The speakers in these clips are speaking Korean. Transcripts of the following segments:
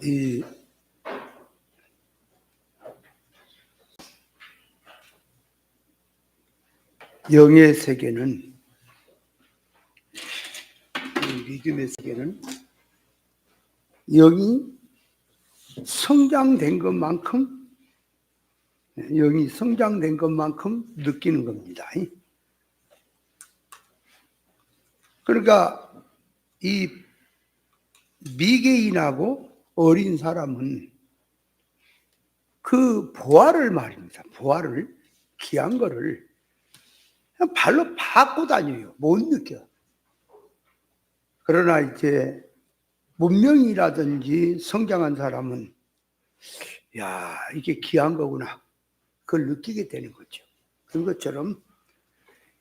이 영의 세계는, 믿음의 세계는 영이 성장된 것만큼 느끼는 겁니다. 그러니까 이 미개인하고 어린 사람은 그 보화를 말입니다. 보화를, 귀한 거를 그냥 발로 밟고 다녀요. 못 느껴. 그러나 이제 문명이라든지 성장한 사람은 야, 이게 귀한 거구나, 그걸 느끼게 되는 거죠. 그런 것처럼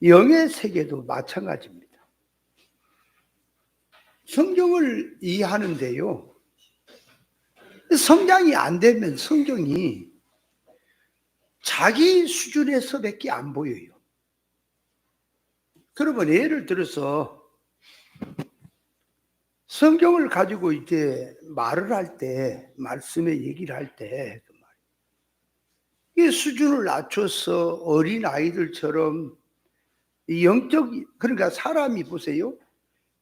영의 세계도 마찬가지입니다. 성경을 이해하는데요, 성장이 안 되면 성경이 자기 수준에서밖에 안 보여요. 그러면 예를 들어서 성경을 가지고 이제 말을 할 때, 말씀의 얘기를 할 때, 이 수준을 낮춰서 어린 아이들처럼 영적, 그러니까 사람이 보세요,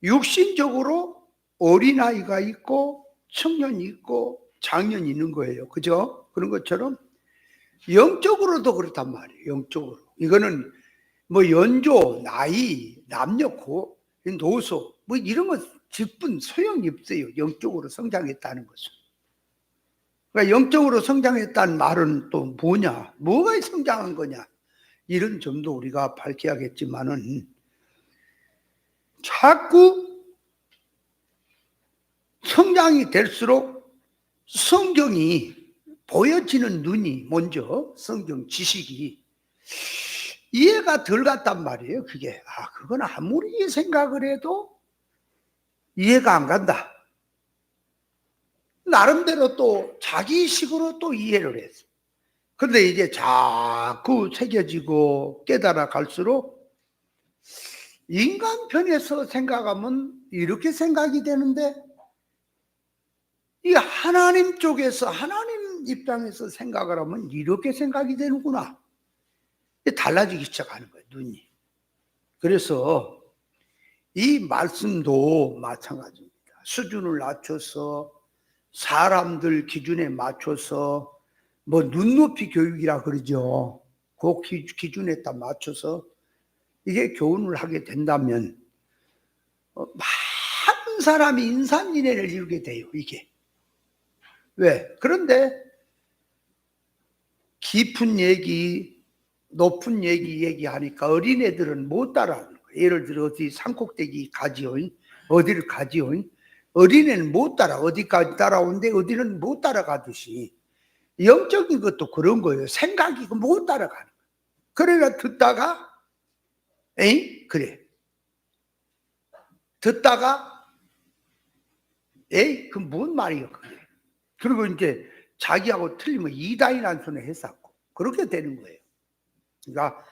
육신적으로 어린 아이가 있고 청년이 있고 장년이 있는 거예요. 그죠? 그런 것처럼 영적으로도 그렇단 말이에요. 영적으로 이거는 뭐 연조, 나이, 남녀, 노소 뭐 이런 거 직분 소용이 없어요. 영적으로 성장했다는 것은. 그러니까 영적으로 성장했다는 말은 또 뭐냐, 뭐가 성장한 거냐, 이런 점도 우리가 밝혀야겠지만은, 자꾸 성장이 될수록 성경이 보여지는 눈이, 먼저 성경 지식이 이해가 덜 갔단 말이에요. 그게 그건 아무리 생각을 해도 이해가 안 간다. 나름대로 또 자기식으로 또 이해를 했어. 그런데 이제 자꾸 새겨지고 깨달아 갈수록 인간 편에서 생각하면 이렇게 생각이 되는데, 이 하나님 쪽에서, 하나님 입장에서 생각을 하면 이렇게 생각이 되는구나. 달라지기 시작하는 거예요, 눈이. 그래서 이 말씀도 마찬가지입니다. 수준을 낮춰서 사람들 기준에 맞춰서, 뭐 눈높이 교육이라 그러죠. 그 기준에 딱 맞춰서 이게 교훈을 하게 된다면 많은 사람이 인산인해를 이루게 돼요. 이게 왜? 그런데 깊은 얘기, 높은 얘기하니까 어린애들은 못 따라하는 거예요. 예를 들어 어디 산꼭대기 가지요, 어디를 가지요, 어린애는 못 따라, 어디까지 따라오는데 어디는 못 따라가듯이 영적인 것도 그런 거예요. 생각이 못 따라가는 거예요. 그러니까 듣다가 에이 그래, 듣다가 에이 그 뭔 말이야 그게. 그리고 이제 자기하고 틀리면 이단이라는 소리 했었고, 그렇게 되는 거예요. 그러니까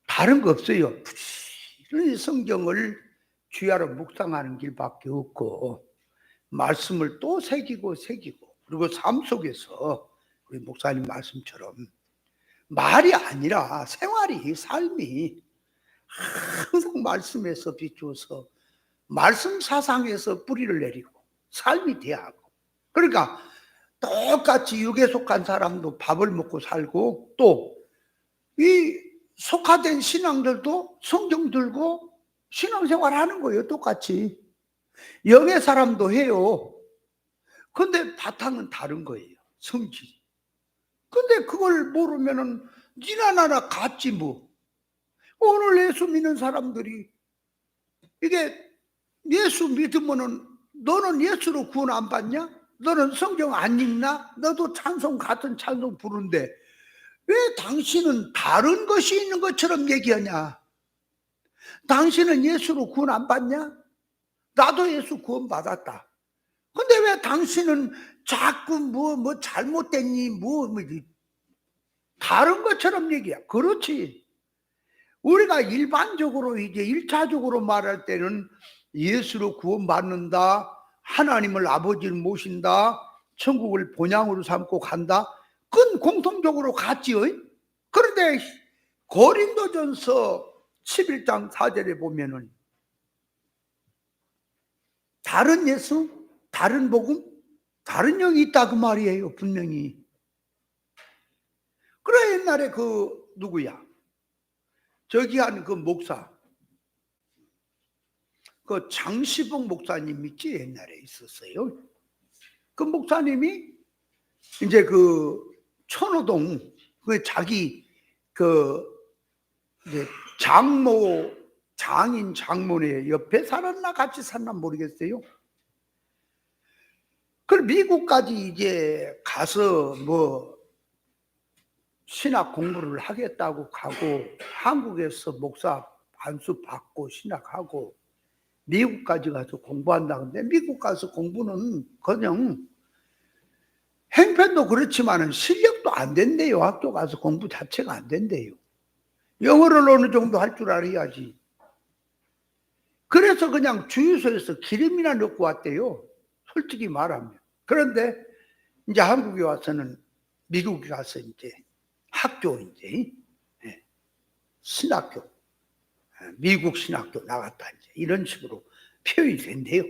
다른 거 없어요. 부지런히 성경을 주야로 묵상하는 길밖에 없고, 말씀을 또 새기고 그리고 삶 속에서 우리 목사님 말씀처럼 말이 아니라 생활이, 삶이 항상 말씀에서 비추어서 말씀 사상에서 뿌리를 내리고 삶이 돼야 하고, 그러니까 똑같이 육에 속한 사람도 밥을 먹고 살고, 또 이 속화된 신앙들도 성경 들고 신앙생활 하는 거예요. 똑같이 영의 사람도 해요. 근데 바탕은 다른 거예요, 성질이. 근데 그걸 모르면은 니나 나나 같지 뭐. 오늘 예수 믿는 사람들이, 이게 예수 믿으면은 너는 예수로 구원 안 받냐? 너는 성경 안 읽나? 너도 찬송, 같은 찬송 부르는데 왜 당신은 다른 것이 있는 것처럼 얘기하냐? 당신은 예수로 구원 안 받냐? 나도 예수 구원 받았다. 근데 왜 당신은 자꾸 뭐 잘못됐니? 다른 것처럼 얘기야. 그렇지. 우리가 일반적으로 이제 1차적으로 말할 때는 예수로 구원받는다, 하나님을 아버지를 모신다, 천국을 본향으로 삼고 간다, 그건 공통적으로 같지요. 그런데 고린도전서 11장 4절에 보면은 다른 예수, 다른 복음, 다른 영이 있다 그 말이에요. 분명히. 그래 옛날에 그 누구야, 저기 한 그 목사, 그 장시봉 목사님 있지, 옛날에 있었어요. 그 목사님이 이제 그 천호동 그 자기 그 이제 장인 장모네 옆에 살았나 같이 살나 모르겠어요. 그 미국까지 이제 가서 뭐 신학 공부를 하겠다고 가고, 한국에서 목사 안수 받고 신학하고 미국까지 가서 공부한다는데, 미국 가서 공부는 그냥 행편도 그렇지만은 실력도 안 된대요. 학교 가서 공부 자체가 안 된대요. 영어를 어느 정도 할 줄 알아야지. 그래서 그냥 주유소에서 기름이나 넣고 왔대요. 솔직히 말하면. 그런데 이제 한국에 와서는, 미국에 가서 이제 학교 이제 신학교, 미국 신학교 나갔다 이제 이런 식으로 표현이 된대요.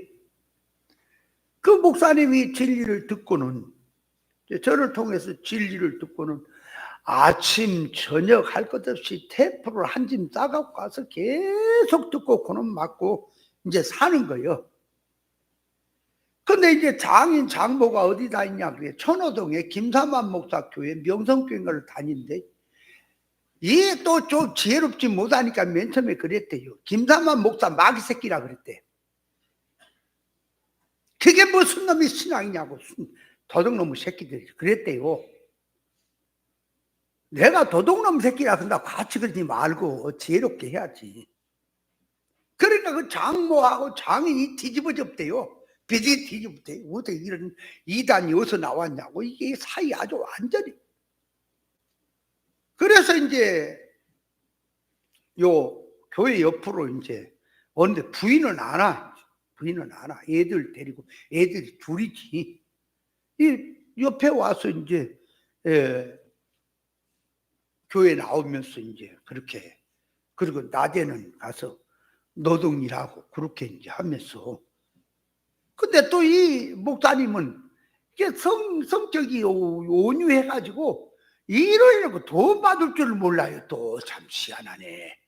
그 목사님이 진리를 듣고는, 저를 통해서 진리를 듣고는 아침 저녁 할 것 없이 테이프를 한 짐 싸갖고 가서 계속 듣고 그놈 맞고 이제 사는 거예요. 근데 이제 장인 장모가 어디 다니냐 그래, 천호동에 김삼환 목사 교회 명성교회를 다니는데, 이게 또 좀 지혜롭지 못하니까 맨 처음에 그랬대요. 김삼환 목사 마귀 새끼라 그랬대. 그게 무슨 놈이 신앙이냐고, 도둑놈의 새끼들이 그랬대요. 내가 도둑놈 새끼라 그런다고 같이 그러지 말고 지혜롭게 해야지. 그러니까 그 장모하고 장인이 뒤집어졌대요. 비디 뒤집었대요. 어떻게 이런 이단이 어디서 나왔냐고. 이게 사이 아주 완전히. 그래서 이제 요 교회 옆으로 이제 오는데 부인은 안 와. 부인은 안 와. 애들 데리고, 애들이 둘이지. 이 옆에 와서 이제 교회 나오면서 이제 그렇게, 그리고 낮에는 가서 노동일하고 그렇게 이제 하면서. 근데 또 이 목사님은 이게 성격이 온유해가지고 이러려고 돈 받을 줄 몰라요. 또 참 희한하네.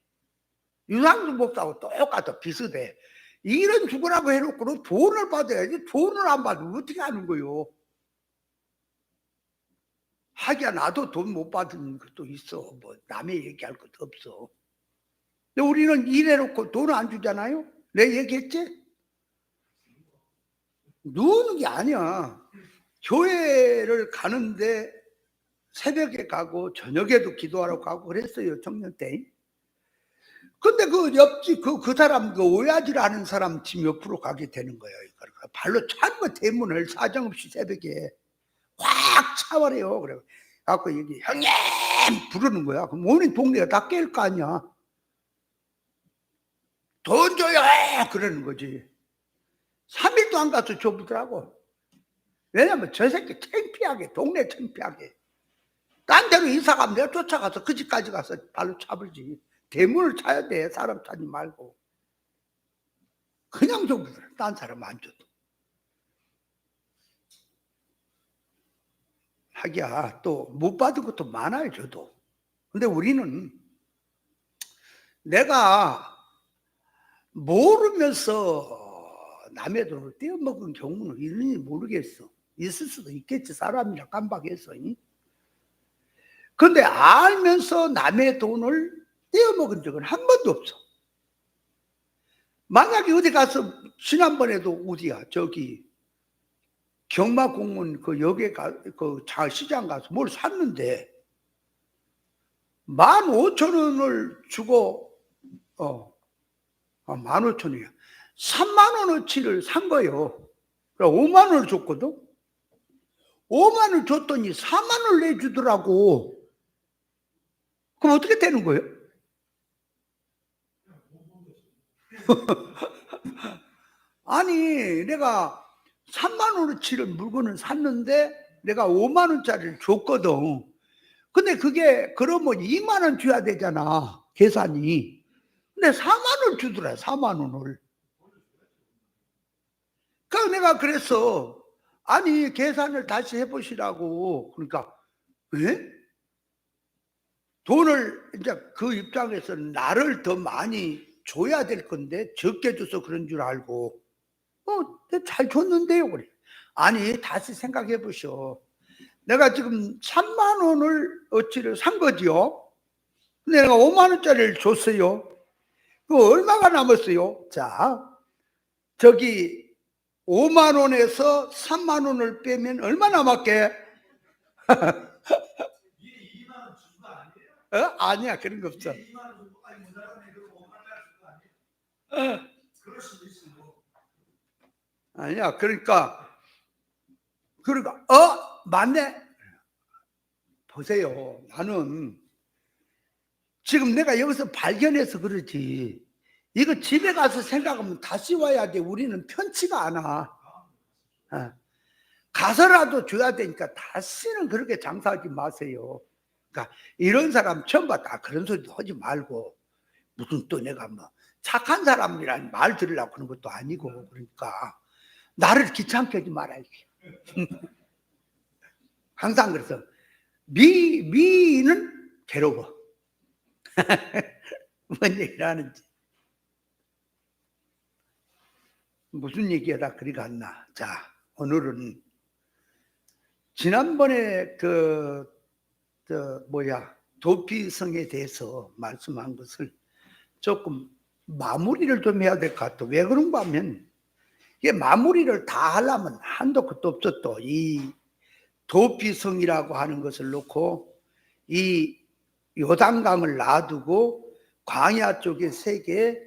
유상수 목사하고 똑같아, 비슷해. 일은 죽으라고 해놓고는 돈을 받아야지. 돈을 안 받으면 어떻게 하는 거요? 하기야 나도 돈 못 받은 것도 있어. 뭐 남의 얘기할 것도 없어. 근데 우리는 일해놓고 돈을 안 주잖아요. 내가 얘기했지? 누우는 게 아니야. 교회를 가는데 새벽에 가고 저녁에도 기도하러 가고 그랬어요, 청년 때. 근데 그 옆집 그 사람, 그 오야지를 하는 사람 집 옆으로 가게 되는 거예요. 그러니까 발로 차고 대문을 사정없이 새벽에 확 차버려요. 그래 갖고 여기 형님 부르는 거야. 그럼 오는 동네가 다 깰 거 아니야. 돈 줘요 그러는 거지. 3일도 안 가서 줘보더라고. 왜냐면 저 새끼 창피하게, 동네 창피하게. 딴 데로 이사 가면 내가 쫓아가서 그 집까지 가서 발로 차버리지. 대문을 차야 돼. 사람 차지 말고. 그냥 줘보더라. 딴 사람 안 줘도. 하기야 또 못 받은 것도 많아요, 저도. 근데 우리는 내가 모르면서 남의 돈을 떼어먹은 경우는 있는지 모르겠어. 있을 수도 있겠지. 사람이라 깜빡해서. 근데 알면서 남의 돈을 떼어먹은 적은 한 번도 없어. 만약에 어디 가서, 지난번에도 어디야, 저기 경마공원 그 역에 그 시장 가서 뭘 샀는데 15,000원을 주고 15,000원이야. 30,000원어치를 산 거예요. 5만 원을 줬거든. 5만 원 줬더니 4만 원을 내주더라고. 그럼 어떻게 되는 거예요? 아니 내가 3만 원어치를 물건을 샀는데 내가 5만 원짜리를 줬거든. 근데 그게 그러면 2만 원 줘야 되잖아, 계산이. 근데 4만 원 주더라, 4만 원을. 그러니까 내가 그랬어. 아니, 계산을 다시 해보시라고. 그러니까, 왜? 돈을 이제 그 입장에서는 나를 더 많이 줘야 될 건데 적게 줘서 그런 줄 알고 잘 줬는데요. 그래. 아니, 다시 생각해 보시오. 내가 지금 3만 원을 어치를 산 거지요. 근데 내가 5만 원짜리를 줬어요. 그 얼마가 남았어요? 자, 저기 5만 원에서 3만 원을 빼면 얼마 남았게? 아니야, 그런 거 없어. 아니야, 그러니까 맞네. 보세요. 나는 지금 내가 여기서 발견해서 그러지. 이거 집에 가서 생각하면 다시 와야 돼. 우리는 편치가 않아. 가서라도 줘야 되니까 다시는 그렇게 장사하지 마세요. 그러니까 이런 사람 처음 봤다. 그런 소리도 하지 말고 무슨 또 내가 뭐 착한 사람이란 말 들으려고 그런 것도 아니고 그러니까 나를 귀찮게 하지 말아야지. 항상 그래서 미는 괴로워. 뭔 얘기를 하는지. 무슨 얘기하다 그리 갔나. 자, 오늘은 지난번에 도피성에 대해서 말씀한 것을 조금 마무리를 좀 해야 될 것 같아. 왜 그런가 하면 이게 마무리를 다 하려면 한도 끝도 없어. 또 이 도피성이라고 하는 것을 놓고 이 요단강을 놔두고 광야 쪽에 3개,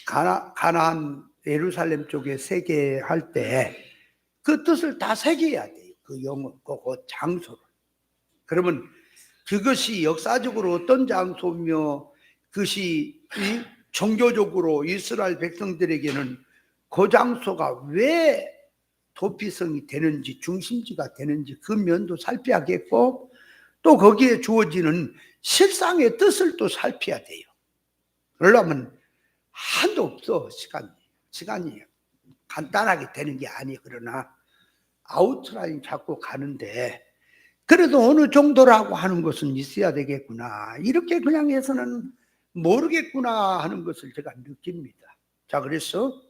가나안 예루살렘 쪽에 3개 할 때 그 뜻을 다 새겨야 돼요. 그 영어, 그 장소를. 그러면 그것이 역사적으로 어떤 장소며 그것이 종교적으로 이스라엘 백성들에게는 그 장소가 왜 도피성이 되는지, 중심지가 되는지 그 면도 살펴야겠고 또 거기에 주어지는 실상의 뜻을 또 살펴야 돼요. 그러려면 한도 없어. 시간이 간단하게 되는 게 아니에요. 그러나 아웃라인 잡고 가는데 그래도 어느 정도라고 하는 것은 있어야 되겠구나. 이렇게 그냥 해서는 모르겠구나 하는 것을 제가 느낍니다. 자, 그래서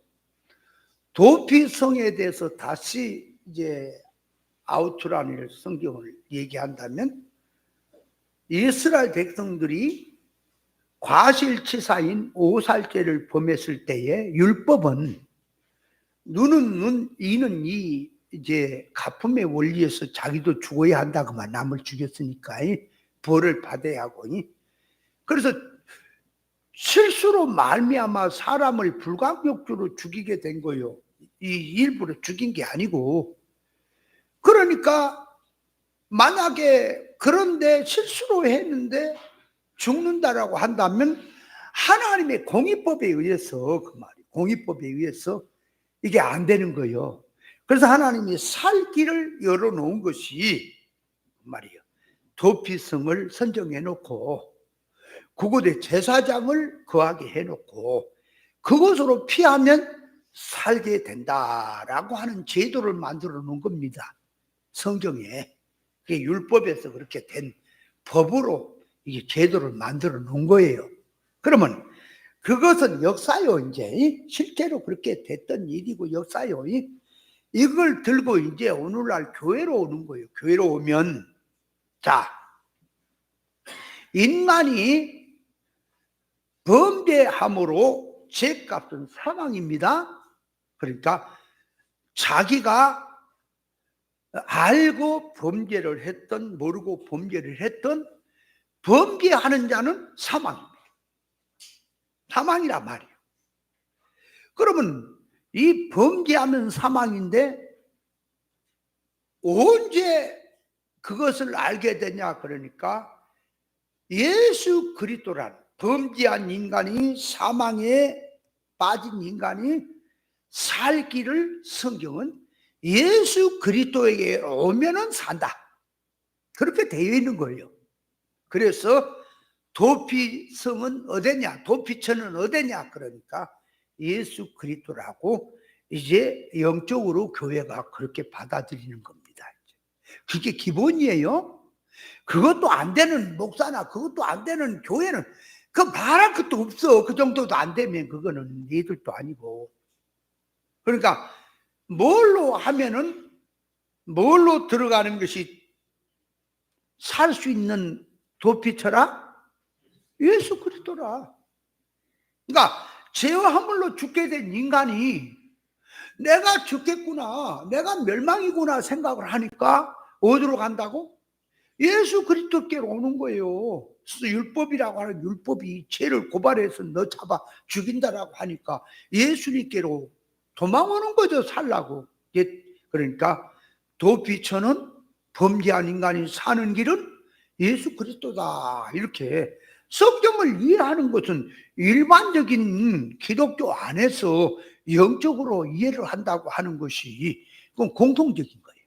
도피성에 대해서 다시 이제 아웃라인을 성경을 얘기한다면 이스라엘 백성들이 과실치사인 오살죄를 범했을 때에 율법은 눈은 눈, 이는 이 이제 가품의 원리에서 자기도 죽어야 한다고만 남을 죽였으니까 벌을 받아야 하고 그래서 실수로 말미암아 사람을 불강욕주로 죽이게 된 거예요. 이 일부러 죽인 게 아니고 그러니까 만약에 그런데 실수로 했는데 죽는다라고 한다면 하나님의 공의법에 의해서 그 말이 공의법에 의해서 이게 안 되는 거예요. 그래서 하나님이 살 길을 열어놓은 것이 말이에요. 도피성을 선정해 놓고 그곳에 제사장을 거하게 해놓고 그곳으로 피하면 살게 된다라고 하는 제도를 만들어 놓은 겁니다. 성경에 율법에서 그렇게 된 법으로 이게 제도를 만들어 놓은 거예요. 그러면 그것은 역사요. 이제 실제로 그렇게 됐던 일이고 역사요. 이걸 들고 이제 오늘날 교회로 오는 거예요. 교회로 오면 자, 인간이 범죄함으로 죄값은 사망입니다. 그러니까 자기가 알고 범죄를 했던 모르고 범죄를 했던 범죄하는 자는 사망입니다. 사망이란 말이에요. 그러면 이 범죄하면 사망인데 언제 그것을 알게 되냐 그러니까 예수 그리스도란 범죄한 인간이 사망에 빠진 인간이 살기를 성경은 예수 그리스도에게 오면은 산다. 그렇게 되어 있는 거예요. 그래서 도피성은 어디냐? 도피처는 어디냐? 그러니까 예수 그리스도라고 이제 영적으로 교회가 그렇게 받아들이는 겁니다. 그게 기본이에요. 그것도 안 되는 목사나 그것도 안 되는 교회는 그 말할 것도 없어. 그 정도도 안 되면 그거는 니들도 아니고. 그러니까 뭘로 하면은 뭘로 들어가는 것이 살 수 있는 도피처라? 예수 그리스도라. 그러니까 죄와 허물로 죽게 된 인간이 내가 죽겠구나, 내가 멸망이구나 생각을 하니까 어디로 간다고? 예수 그리스도께로 오는 거예요. 율법이라고 하는 율법이 죄를 고발해서 너 잡아 죽인다라고 하니까 예수님께로 도망오는 거죠. 살라고. 그러니까 도피처는 범죄한 인간이 사는 길은 예수 그리스도다. 이렇게 성경을 이해하는 것은 일반적인 기독교 안에서 영적으로 이해를 한다고 하는 것이 그건 공통적인 거예요.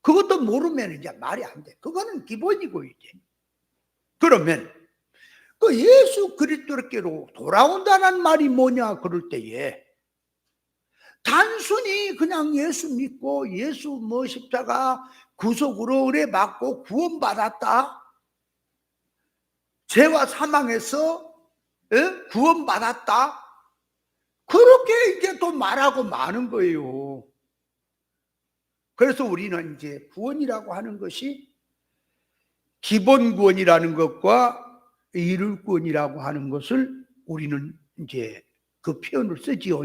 그것도 모르면 이제 말이 안 돼. 그거는 기본이고 이제. 그러면 그 예수 그리스도께로 돌아온다는 말이 뭐냐 그럴 때에 단순히 그냥 예수 믿고 예수 뭐 십자가 구속으로 은혜 받고 구원받았다. 죄와 사망에서 구원받았다. 그렇게 이제 또 말하고 마는 거예요. 그래서 우리는 이제 구원이라고 하는 것이 기본 구원이라는 것과 이룰 구원이라고 하는 것을 우리는 이제 그 표현을 쓰지요.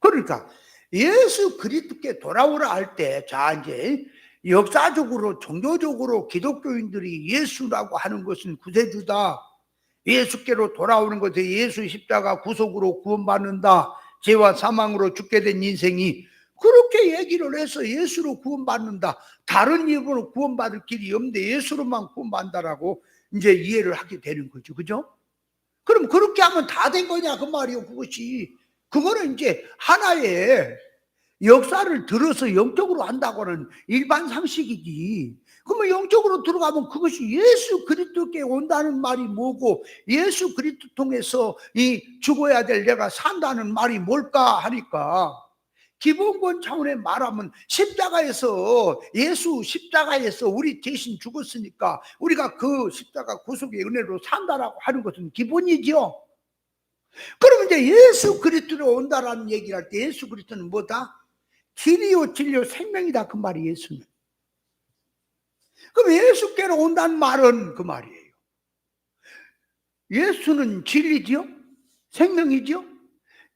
그러니까 예수 그리스도께 돌아오라 할 때, 자 이제 역사적으로 종교적으로 기독교인들이 예수라고 하는 것은 구세주다. 예수께로 돌아오는 것에 예수 십자가 구속으로 구원받는다. 죄와 사망으로 죽게 된 인생이 그렇게 얘기를 해서 예수로 구원받는다. 다른 이름으로 구원받을 길이 없는데 예수로만 구원받는다라고 이제 이해를 하게 되는 거죠. 그죠? 그럼 그렇게 하면 다 된 거냐 그 말이요. 그것이 그거는 이제 하나의 역사를 들어서 영적으로 한다고는 일반 상식이지. 그러면 영적으로 들어가면 그것이 예수 그리스도께 온다는 말이 뭐고 예수 그리스도 통해서 이 죽어야 될 내가 산다는 말이 뭘까 하니까 기본권 차원에 말하면 십자가에서 예수 십자가에서 우리 대신 죽었으니까 우리가 그 십자가 구속의 은혜로 산다라고 하는 것은 기본이죠. 그러면 이제 예수 그리스도로 온다라는 얘기를 할 때 예수 그리스도는 뭐다? 길이요 진리요 생명이다 그 말이 예수는. 그럼 예수께로 온다는 말은 그 말이에요. 예수는 진리지요? 생명이지요?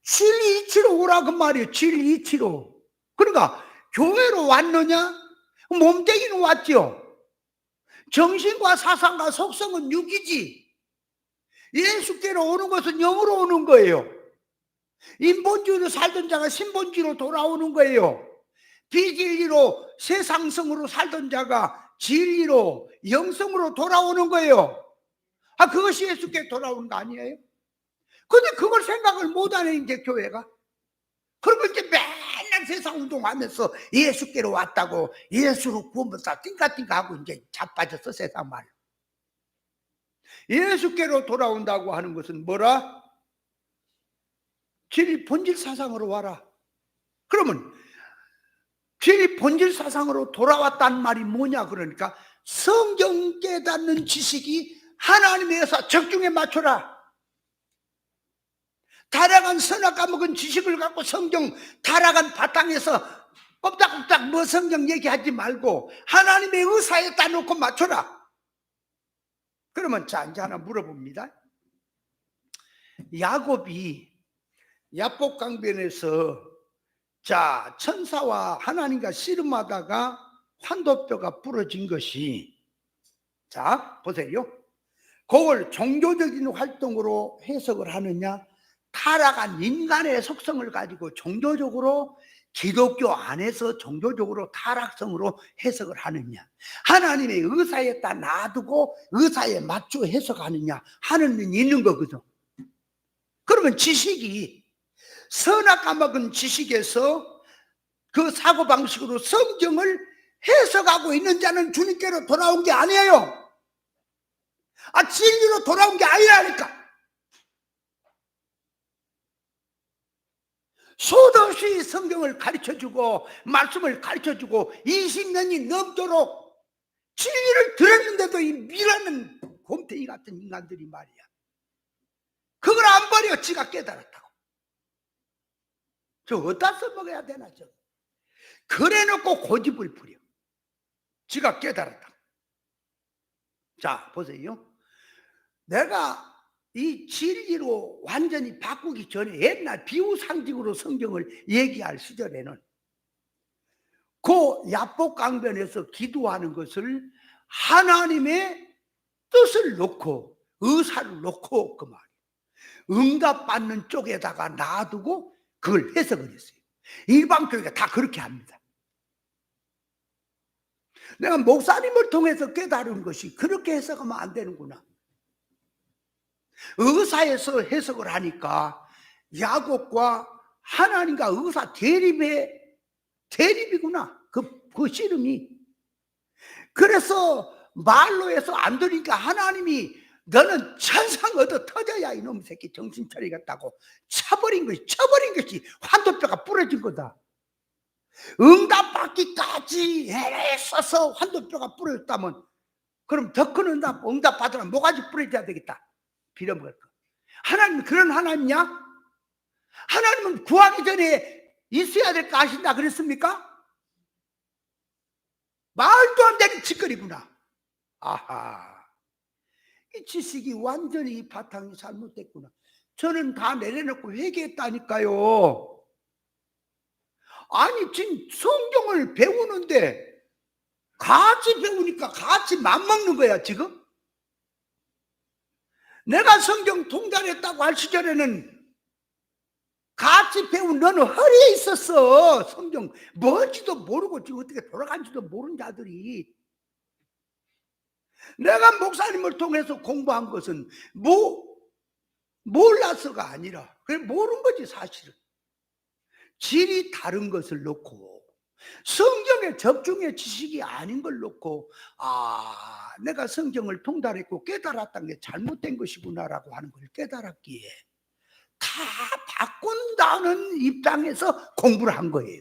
진리 이치로 오라 그 말이에요. 진리 이치로. 그러니까 교회로 왔느냐? 몸뚱이는 왔죠. 정신과 사상과 속성은 육이지. 예수께로 오는 것은 영으로 오는 거예요. 인본주의로 살던 자가 신본주의로 돌아오는 거예요. 비진리로 세상성으로 살던 자가 진리로 영성으로 돌아오는 거예요. 그것이 예수께 돌아오는 거 아니에요? 근데 그걸 생각을 못하네 이제 교회가. 그러면 이제 맨날 세상 운동하면서 예수께로 왔다고 예수로 구원받다 띵까띵까 하고 이제 자빠졌어 세상 말. 예수께로 돌아온다고 하는 것은 뭐라? 진리 본질 사상으로 와라. 그러면 진리 본질 사상으로 돌아왔다는 말이 뭐냐 그러니까 성경 깨닫는 지식이 하나님에 의해서 적중에 맞춰라. 타락한 선악 까먹은 지식을 갖고 성경 타락한 바탕에서 꼼짝꼼짝 뭐 성경 얘기하지 말고 하나님의 의사에 따놓고 맞춰라. 그러면 자 이제 하나 물어봅니다. 야곱이 야복강변에서 자 천사와 하나님과 씨름하다가 환도뼈가 부러진 것이 자 보세요. 그걸 종교적인 활동으로 해석을 하느냐 타락한 인간의 속성을 가지고 종교적으로 기독교 안에서 종교적으로 타락성으로 해석을 하느냐 하나님의 의사에 따라 놔두고 의사에 맞춰 해석하느냐 하는 면이 있는 거거든. 그러면 지식이 선악 까먹은 지식에서 그 사고방식으로 성경을 해석하고 있는 자는 주님께로 돌아온 게 아니에요. 진리로 돌아온 게 아니라니까. 수도 없이 성경을 가르쳐주고 말씀을 가르쳐주고 20년이 넘도록 진리를 들었는데도 이 미라는 곰탱이 같은 인간들이 말이야, 그걸 안 버려. 지가 깨달았다고. 저 어디다 써먹어야 되나. 저 그래놓고 고집을 부려. 지가 깨달았다고. 자, 보세요. 내가 이 진리로 완전히 바꾸기 전에 옛날 비유상징으로 성경을 얘기할 시절에는 그 야복강변에서 기도하는 것을 하나님의 뜻을 놓고 의사를 놓고 그 말 응답받는 쪽에다가 놔두고 그걸 해석을 했어요. 일반교회가 다 그렇게 합니다. 내가 목사님을 통해서 깨달은 것이 그렇게 해석하면 안 되는구나. 의사에서 해석을 하니까 야곱과 하나님과 의사 대립이구나. 그 씨름이. 그래서 말로 해서 안 되니까 하나님이 너는 천상 얻어 터져야 이놈 새끼 정신 차리겠다고 쳐버린 것이 환도뼈가 부러진 거다. 응답받기까지 애써서 환도뼈가 부러졌다면 그럼 더 큰 응답 받으면 모가지 부러져야 되겠다. 빌어먹을 거. 하나님은 그런 하나님이냐? 하나님은 구하기 전에 있어야 될 거 아신다 그랬습니까? 말도 안 되는 짓거리구나. 아하, 이 지식이 완전히 바탕이 잘못됐구나. 저는 다 내려놓고 회개했다니까요. 아니 지금 성경을 배우는데 같이 배우니까 같이 맘먹는 거야 지금. 내가 성경 통달했다고 할 시절에는 같이 배운 너는 허리에 있었어. 성경 뭔지도 모르고 지금 어떻게 돌아간지도 모르는 자들이. 내가 목사님을 통해서 공부한 것은 몰라서가 아니라 그냥 모르는 거지. 사실은 질이 다른 것을 놓고 성경에 접종의 지식이 아닌 걸 놓고 내가 성경을 통달했고 깨달았다는 게 잘못된 것이구나라고 하는 걸 깨달았기에 다 바꾼다는 입장에서 공부를 한 거예요.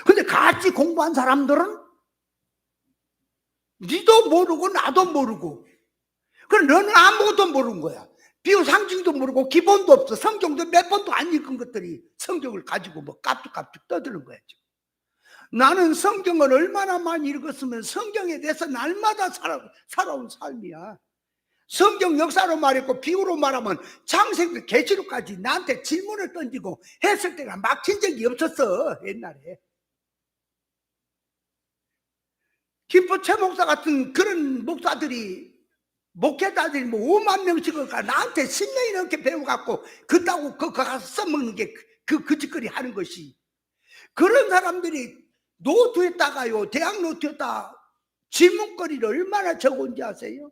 근데 같이 공부한 사람들은 니도 모르고 나도 모르고 그럼 너는 아무것도 모르는 거야. 비유 상징도 모르고 기본도 없어. 성경도 몇 번도 안 읽은 것들이 성경을 가지고 뭐 깝죽깝죽 떠드는 거야. 지금. 나는 성경을 얼마나 많이 읽었으면 성경에 대해서 날마다 살아온 삶이야. 성경 역사로 말했고 비유로 말하면 창세기 계시록까지 나한테 질문을 던지고 했을 때가 막힌 적이 없었어. 옛날에 김포 최 목사 같은 그런 목사들이 목회자들이 뭐 5만 명씩을 나한테 10년이 넘게 배워갖고 그따고 그거 가서 써먹는 게 그 짓거리 하는 것이, 그런 사람들이 노트에다가요, 대학 노트에다 질문거리를 얼마나 적은지 아세요?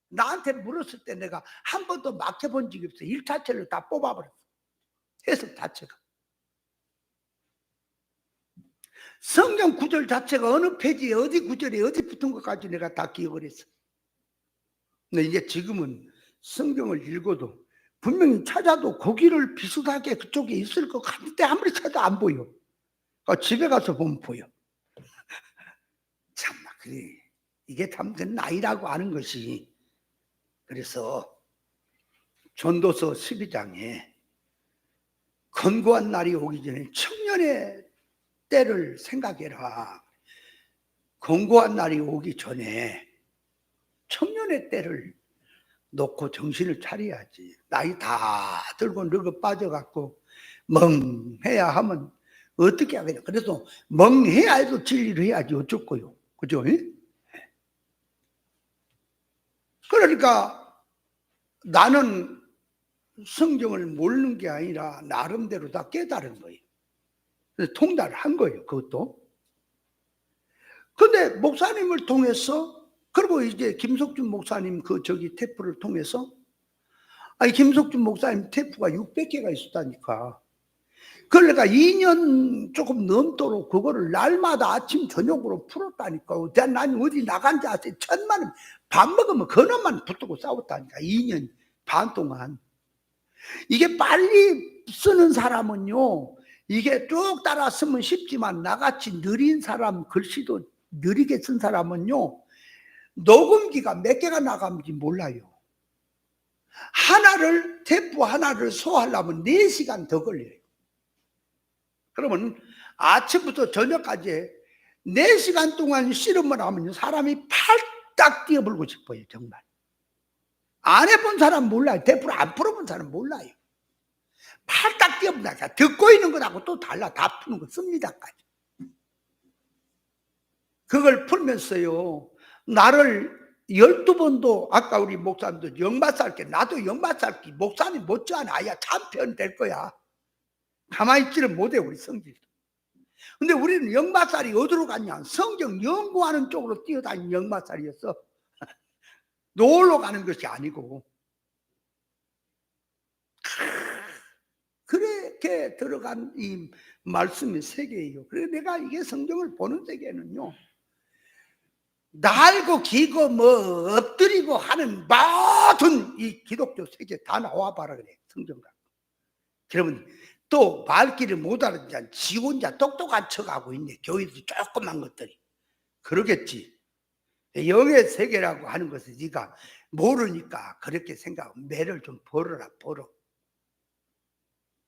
나한테 물었을 때 내가 한 번도 막혀본 적이 없어요. 일 자체를 다 뽑아버렸어. 해석 자체가. 성경 구절 자체가 어느 페이지에 어디 구절에 어디 붙은 것까지 내가 다 기억을 했어. 근데 이제 지금은 성경을 읽어도 분명히 찾아도 거기를 비슷하게 그쪽에 있을 것 같은데 아무리 찾아 안 보여. 집에 가서 보면 보여. 참나, 그래. 이게 참 나이라고 하는 것이. 그래서 전도서 12장에 권고한 날이 오기 전에 청년의 때를 생각해라. 권고한 날이 오기 전에 청년의 때를 놓고 정신을 차려야지. 나이 다 들고 늙어 빠져갖고 멍해야 하면 어떻게 하겠냐. 그래서 멍해야 해도 진리를 해야지 어쩔 거요. 그죠? 그러니까 나는 성경을 모르는 게 아니라 나름대로 다 깨달은 거예요. 그래서 통달을 한 거예요. 그것도. 근데 목사님을 통해서, 그리고 이제 김석준 목사님 테프를 통해서, 김석준 목사님 테프가 600개가 있었다니까. 그걸 내가 2년 조금 넘도록 그거를 날마다 아침 저녁으로 풀었다니까. 난 어디 나간지 아세요? 1,000만 원 밥 먹으면 그놈만 붙들고 싸웠다니까. 2년 반 동안. 이게 빨리 쓰는 사람은요, 이게 쭉 따라 쓰면 쉽지만 나같이 느린 사람, 글씨도 느리게 쓴 사람은요, 녹음기가 몇 개가 나가는지 몰라요. 테이프 하나를 소화하려면 4시간 더 걸려요. 그러면 아침부터 저녁까지 4시간 동안 씨름을 하면 사람이 팔딱 뛰어불고 싶어요. 정말 안 해본 사람 몰라요. 테이프를 안 풀어본 사람 몰라요. 팔딱 뛰어분다. 듣고 있는 거하고 또 달라. 다 푸는 거 씁니다까지. 그걸 풀면서요, 나를 12번도 아까 우리 목사님도 영마 쌓을게, 나도 영마 쌓을게, 목사님 못지않아 아야 참편 될 거야. 가만히 있지를 못해 우리 성질도. 근데 우리는 영마살이 어디로 갔냐? 성경 연구하는 쪽으로 뛰어다니는 영마살이었어. 놀러 가는 것이 아니고. 그렇게 들어간 이 말씀의 세계예요. 그래서 내가 이게 성경을 보는 세계는요, 날고 기고 뭐 엎드리고 하는 모든 이 기독교 세계 다 나와봐라 그래. 성경 갖고. 그러면 또 말귀를 못 알아듣는 자, 지 혼자 똑똑한 척하고 있네. 교회도 조그만 것들이. 그러겠지. 영의 세계라고 하는 것을 네가 모르니까 그렇게 생각하고 매를 좀 벌어라. 벌어.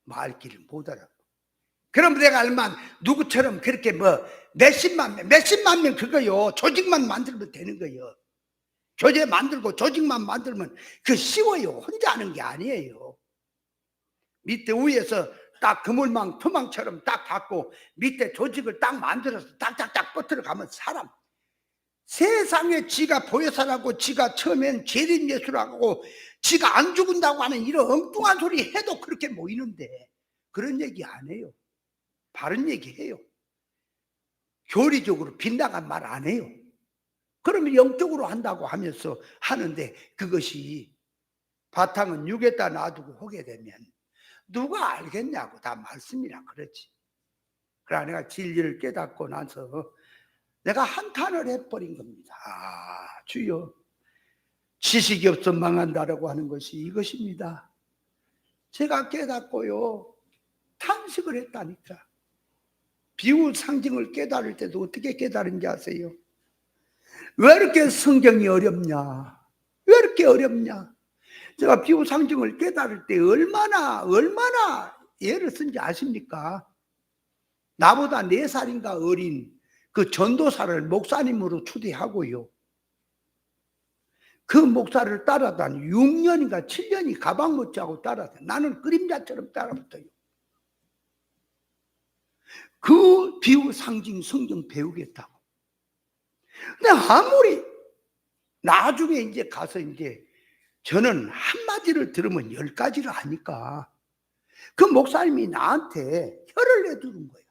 말귀를 못 알아. 그럼 내가 알만 누구처럼 그렇게 뭐 몇십만 명 그거요. 조직만 만들면 되는 거예요. 교제 만들고 조직만 만들면 그 쉬워요. 혼자 하는 게 아니에요. 밑에 위에서 딱 그물망 투망처럼 딱 갖고 밑에 조직을 딱 만들어서 딱딱딱 뻗들어 가면 사람, 세상에 지가 보혜사라고 지가 처음엔 재림예수라고 지가 안 죽은다고 하는 이런 엉뚱한 소리 해도 그렇게 모이는데 그런 얘기 안 해요. 바른 얘기 해요. 교리적으로 빗나간 말 안 해요. 그러면 영적으로 한다고 하면서 하는데 그것이 바탕은 육에다 놔두고 하게 되면 누가 알겠냐고. 다 말씀이라 그러지. 그래 내가 진리를 깨닫고 나서 내가 한탄을 해버린 겁니다. 아, 주여, 지식이 없어 망한다라고 하는 것이 이것입니다. 제가 깨닫고요, 탄식을 했다니까. 비유 상징을 깨달을 때도 어떻게 깨달은지 아세요? 왜 이렇게 성경이 어렵냐? 왜 이렇게 어렵냐? 제가 비유 상징을 깨달을 때 얼마나 예를 쓴지 아십니까? 나보다 4살인가 어린 그 전도사를 목사님으로 초대하고요, 그 목사를 따라다니 6년인가 7년이 가방 못 자고 따라다니. 나는 그림자처럼 따라붙어요. 그 비유 상징 성경 배우겠다고. 근데 아무리 나중에 이제 가서 이제 저는 한마디를 들으면 10가지를 하니까 그 목사님이 나한테 혀를 내두는 거예요.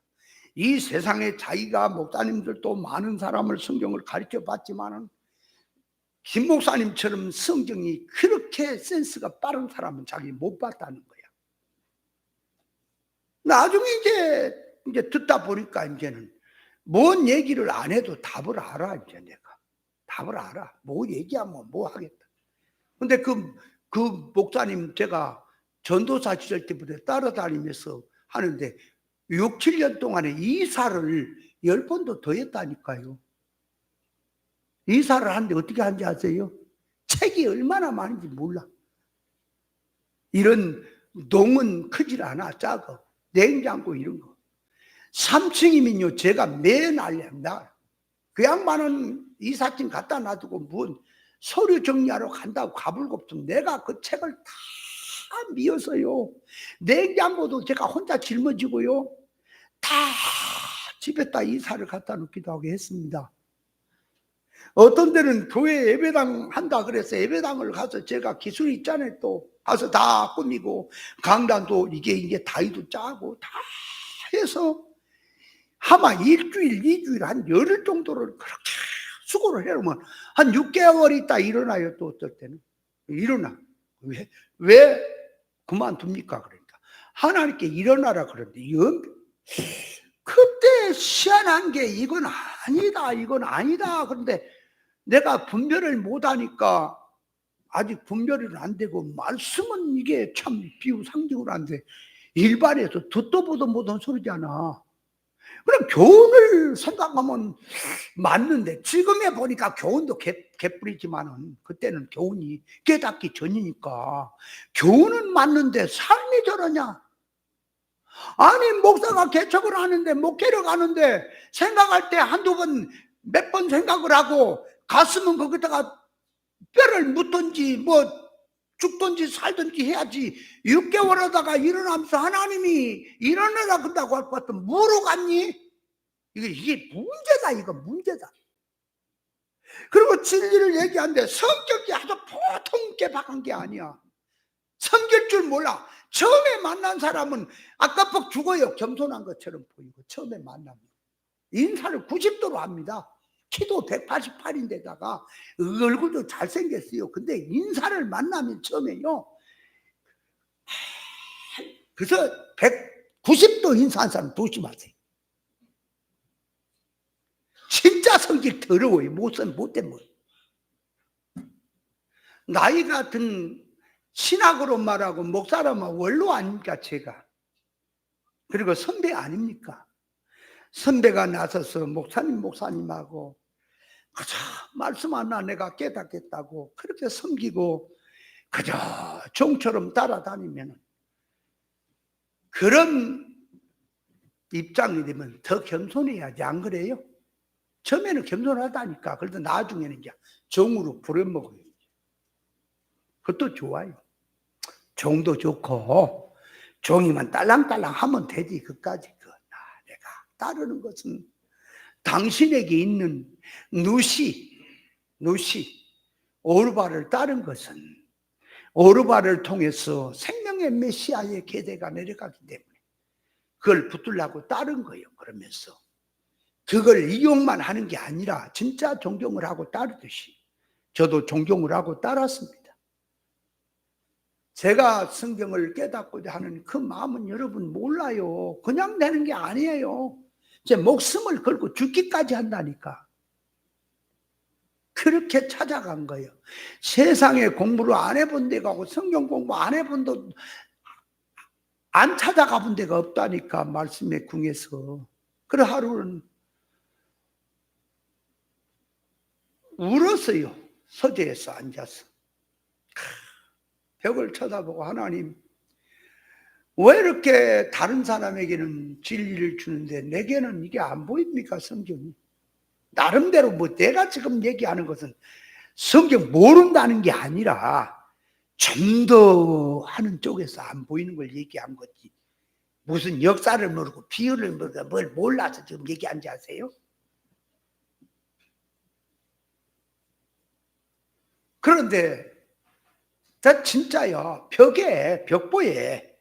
이 세상에 자기가 목사님들도 많은 사람을 성경을 가르쳐 봤지만은 김 목사님처럼 성경이 그렇게 센스가 빠른 사람은 자기 못 봤다는 거야. 나중에 이제 듣다 보니까 이제는 뭔 얘기를 안 해도 답을 알아. 이제 내가 답을 알아. 뭐 얘기하면 뭐 하겠다. 근데 그 목사님 제가 전도사 시절 때부터 따라다니면서 하는데 6, 7년 동안에 이사를 10번도 더 했다니까요. 이사를 하는데 어떻게 하는지 아세요? 책이 얼마나 많은지 몰라. 이런 동은 크질 않아. 작아. 냉장고 이런 거. 3층이면요 제가 맨 알렵니다. 그 양반은 이삿짐 갖다 놔두고 뭔 서류 정리하러 간다고 가불겁좀 내가 그 책을 다 미어서요, 냉장고도 제가 혼자 짊어지고요, 다 집에다 이사를 갖다 놓기도 하고 했습니다. 어떤 데는 교회 예배당 한다 그래서 예배당을 가서 제가 기술이 있잖아요. 또 가서 다 꾸미고 강단도 이게 다이도 짜고 다 해서 아마 일주일, 2주일 한 열흘 정도를 그렇게 수고를 해놓으면 한 6개월 있다 일어나요. 또 어떨 때는 일어나. 왜 그만둡니까? 그러니까 하나님께 일어나라 그러는데 그때 희한한 게 이건 아니다, 이건 아니다. 그런데 내가 분별을 못하니까 아직 분별은 안 되고, 말씀은 이게 참 비유상징으로 안 돼. 일반에서 듣도 보도 못한 소리잖아. 그럼 교훈을 생각하면 맞는데, 지금에 보니까 교훈도 개뿔이지만은 그때는 교훈이 깨닫기 전이니까 교훈은 맞는데 삶이 저러냐? 아니, 목사가 개척을 하는데, 목회를 가는데 생각할 때 한두 번, 몇 번 생각을 하고 갔으면 거기다가 뼈를 묻든지 뭐 죽든지 살든지 해야지. 6개월 하다가 일어나면서 하나님이 일어나라 그런다고 할 것 같으면 뭐로 갔니? 이게 문제다, 이거 문제다. 그리고 진리를 얘기하는데 성격이 아주 보통 개박한 게 아니야. 섬길 줄 몰라. 처음에 만난 사람은 아까뻑 죽어요. 겸손한 것처럼 보이고, 처음에 만나면 인사를 90도로 합니다. 키도 188인데다가 얼굴도 잘생겼어요. 근데 인사를 만나면 처음에요, 그래서 190도 인사한 사람 조심하세요. 진짜 성질 더러워요. 못된 뭐. 나이 같은 신학으로 말하고 목사라면 원로 아닙니까, 제가. 그리고 선배 아닙니까? 선배가 나서서 목사님하고 그저 말씀 하나 내가 깨닫겠다고 그렇게 섬기고 그저 종처럼 따라다니면, 그런 입장이 되면 더 겸손해야지, 안 그래요? 처음에는 겸손하다니까. 그래도 나중에는 이제 종으로 부려먹어요. 그것도 좋아요. 종도 좋고, 종이만 딸랑딸랑 하면 되지. 그까지 내가 따르는 것은 당신에게 있는 누시 오르바를 따른 것은 오르바를 통해서 생명의 메시아의 계대가 내려가기 때문에 그걸 붙들라고 따른 거예요. 그러면서 그걸 이용만 하는 게 아니라 진짜 존경을 하고 따르듯이 저도 존경을 하고 따랐습니다. 제가 성경을 깨닫고자 하는 그 마음은 여러분 몰라요. 그냥 되는 게 아니에요. 제 목숨을 걸고 죽기까지 한다니까. 그렇게 찾아간 거예요. 세상에 공부를 안 해본 데가 고 성경 공부 안 해본 데도 안 찾아가 본 데가 없다니까, 말씀에 궁해서. 그래 하루는 울었어요. 서재에서 앉아서 벽을 쳐다보고, 하나님, 왜 이렇게 다른 사람에게는 진리를 주는데 내게는 이게 안 보입니까, 성경이? 나름대로 뭐 내가 지금 얘기하는 것은 성경 모른다는 게 아니라 좀 더 하는 쪽에서 안 보이는 걸 얘기한 거지. 무슨 역사를 모르고 비유를 모르고 뭘 몰라서 지금 얘기한지 아세요? 그런데 나 진짜요, 벽보에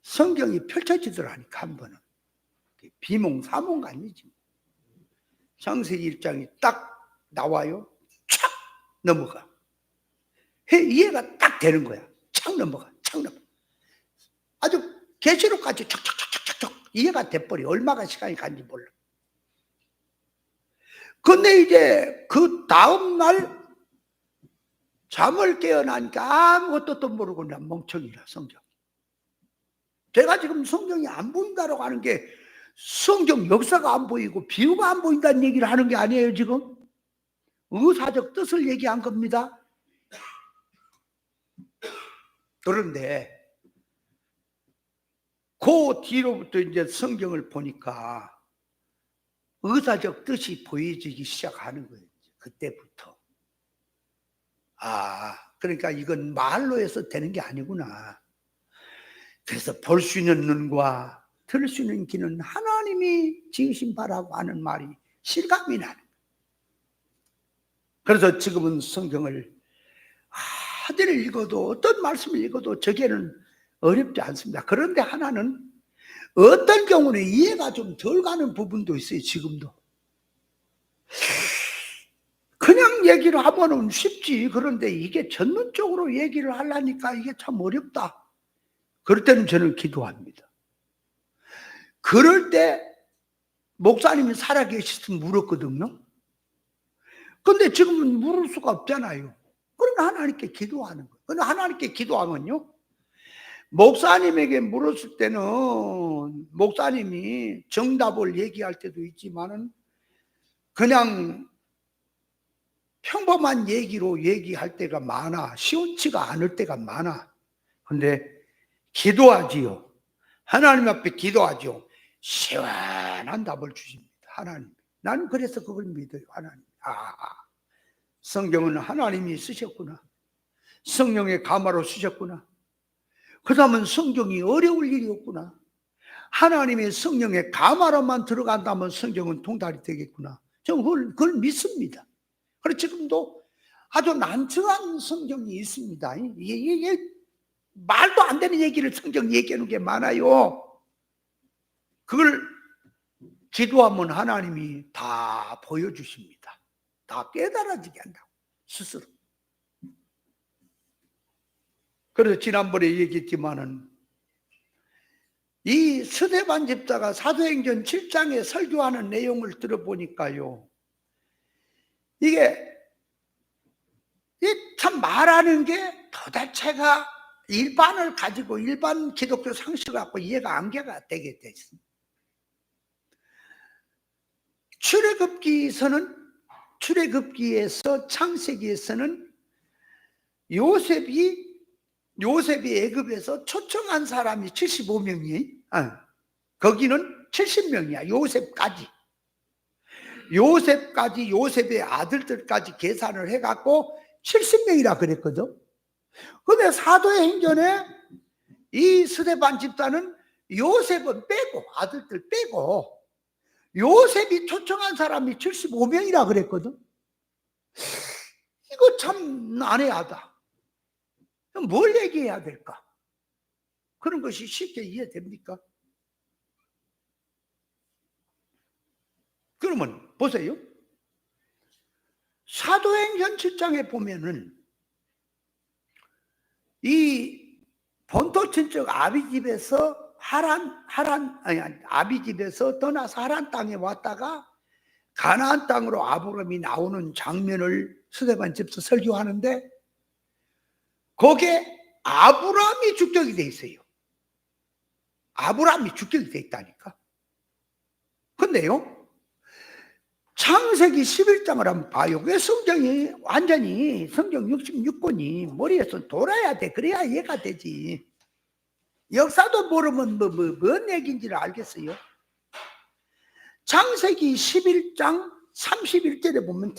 성경이 펼쳐지더라니까. 한 번은 비몽사몽 아니지. 창세기 1장이 딱 나와요. 촥 넘어가. 이해가 딱 되는 거야. 착 넘어가. 아주 계시록까지 척척척척척 이해가 돼버려. 얼마가 시간이 간지 몰라. 근데 이제 그 다음날 잠을 깨어나니까 아무것도 또 모르고 그냥 멍청이라, 성경. 제가 지금 성경이 안 보인다라고 하는 게 성경 역사가 안 보이고 비유가 안 보인다는 얘기를 하는 게 아니에요. 지금 의사적 뜻을 얘기한 겁니다. 그런데 그 뒤로부터 이제 성경을 보니까 의사적 뜻이 보여지기 시작하는 거예요. 그때부터. 그러니까 이건 말로 해서 되는 게 아니구나. 그래서 볼 수 있는 눈과 들을 수 있는 귀는 하나님이 지으신 바라고 하는 말이 실감이 나는 거예요. 그래서 지금은 성경을 어디를 읽어도, 어떤 말씀을 읽어도 저게는 어렵지 않습니다. 그런데 하나는 어떤 경우는 이해가 좀 덜 가는 부분도 있어요. 지금도. 그냥 얘기를 하면은 쉽지. 그런데 이게 전문적으로 얘기를 하려니까 이게 참 어렵다. 그럴 때는 저는 기도합니다. 그럴 때 목사님이 살아계시면 물었거든요. 근데 지금은 물을 수가 없잖아요. 그러면 하나님께 기도하는 거예요. 근데 하나님께 기도하면요, 목사님에게 물었을 때는 목사님이 정답을 얘기할 때도 있지만은 그냥 평범한 얘기로 얘기할 때가 많아. 시원치가 않을 때가 많아. 근데 기도하지요. 하나님 앞에 기도하죠. 시원한 답을 주십니다. 하나님. 나는 그래서 그걸 믿어요. 하나님. 성경은 하나님이 쓰셨구나. 성령의 가마로 쓰셨구나. 그 다음은 성경이 어려울 일이 없구나. 하나님의 성령의 가마로만 들어간다면 성경은 통달이 되겠구나. 저는 그걸 믿습니다. 그래서 지금도 아주 난처한 성경이 있습니다. 이게 말도 안 되는 얘기를 성경 얘기하는 게 많아요. 그걸 기도하면 하나님이 다 보여주십니다. 다 깨달아지게 한다고, 스스로. 그래서 지난번에 얘기했지만은 이 스데반 집사가 사도행전 7장에 설교하는 내용을 들어보니까요, 이게 참 말하는 게 도대체가 일반을 가지고 일반 기독교 상식을 갖고 이해가 안 되게 돼 있습니다. 출애굽기에서 창세기에서는 요셉이 애굽에서 초청한 사람이 75명이에요. 거기는 70명이야. 요셉의 아들들까지 계산을 해갖고 70명이라 그랬거든. 근데 사도행전에 이 스데반 집사는 요셉은 빼고, 아들들 빼고, 요셉이 초청한 사람이 75명이라 그랬거든. 이거 참 난해하다. 뭘 얘기해야 될까? 그런 것이 쉽게 이해됩니까? 그러면 보세요. 사도행전 7장에 보면은 이 본토 친척 아비 집에서 아비 집에서 떠나서 하란 땅에 왔다가 가나안 땅으로 아브라함이 나오는 장면을 스데반 집에서 설교하는데, 거기에 아브라함이 주격이 돼 있어요. 아브라함이 주격이 돼 있다니까. 근데요, 창세기 11장을 한번 봐요. 왜 성경이 완전히 성경 66권이 머리에서 돌아야 돼. 그래야 이해가 되지. 역사도 모르면 뭔 얘기인지를 알겠어요. 창세기 11장 31절에 보면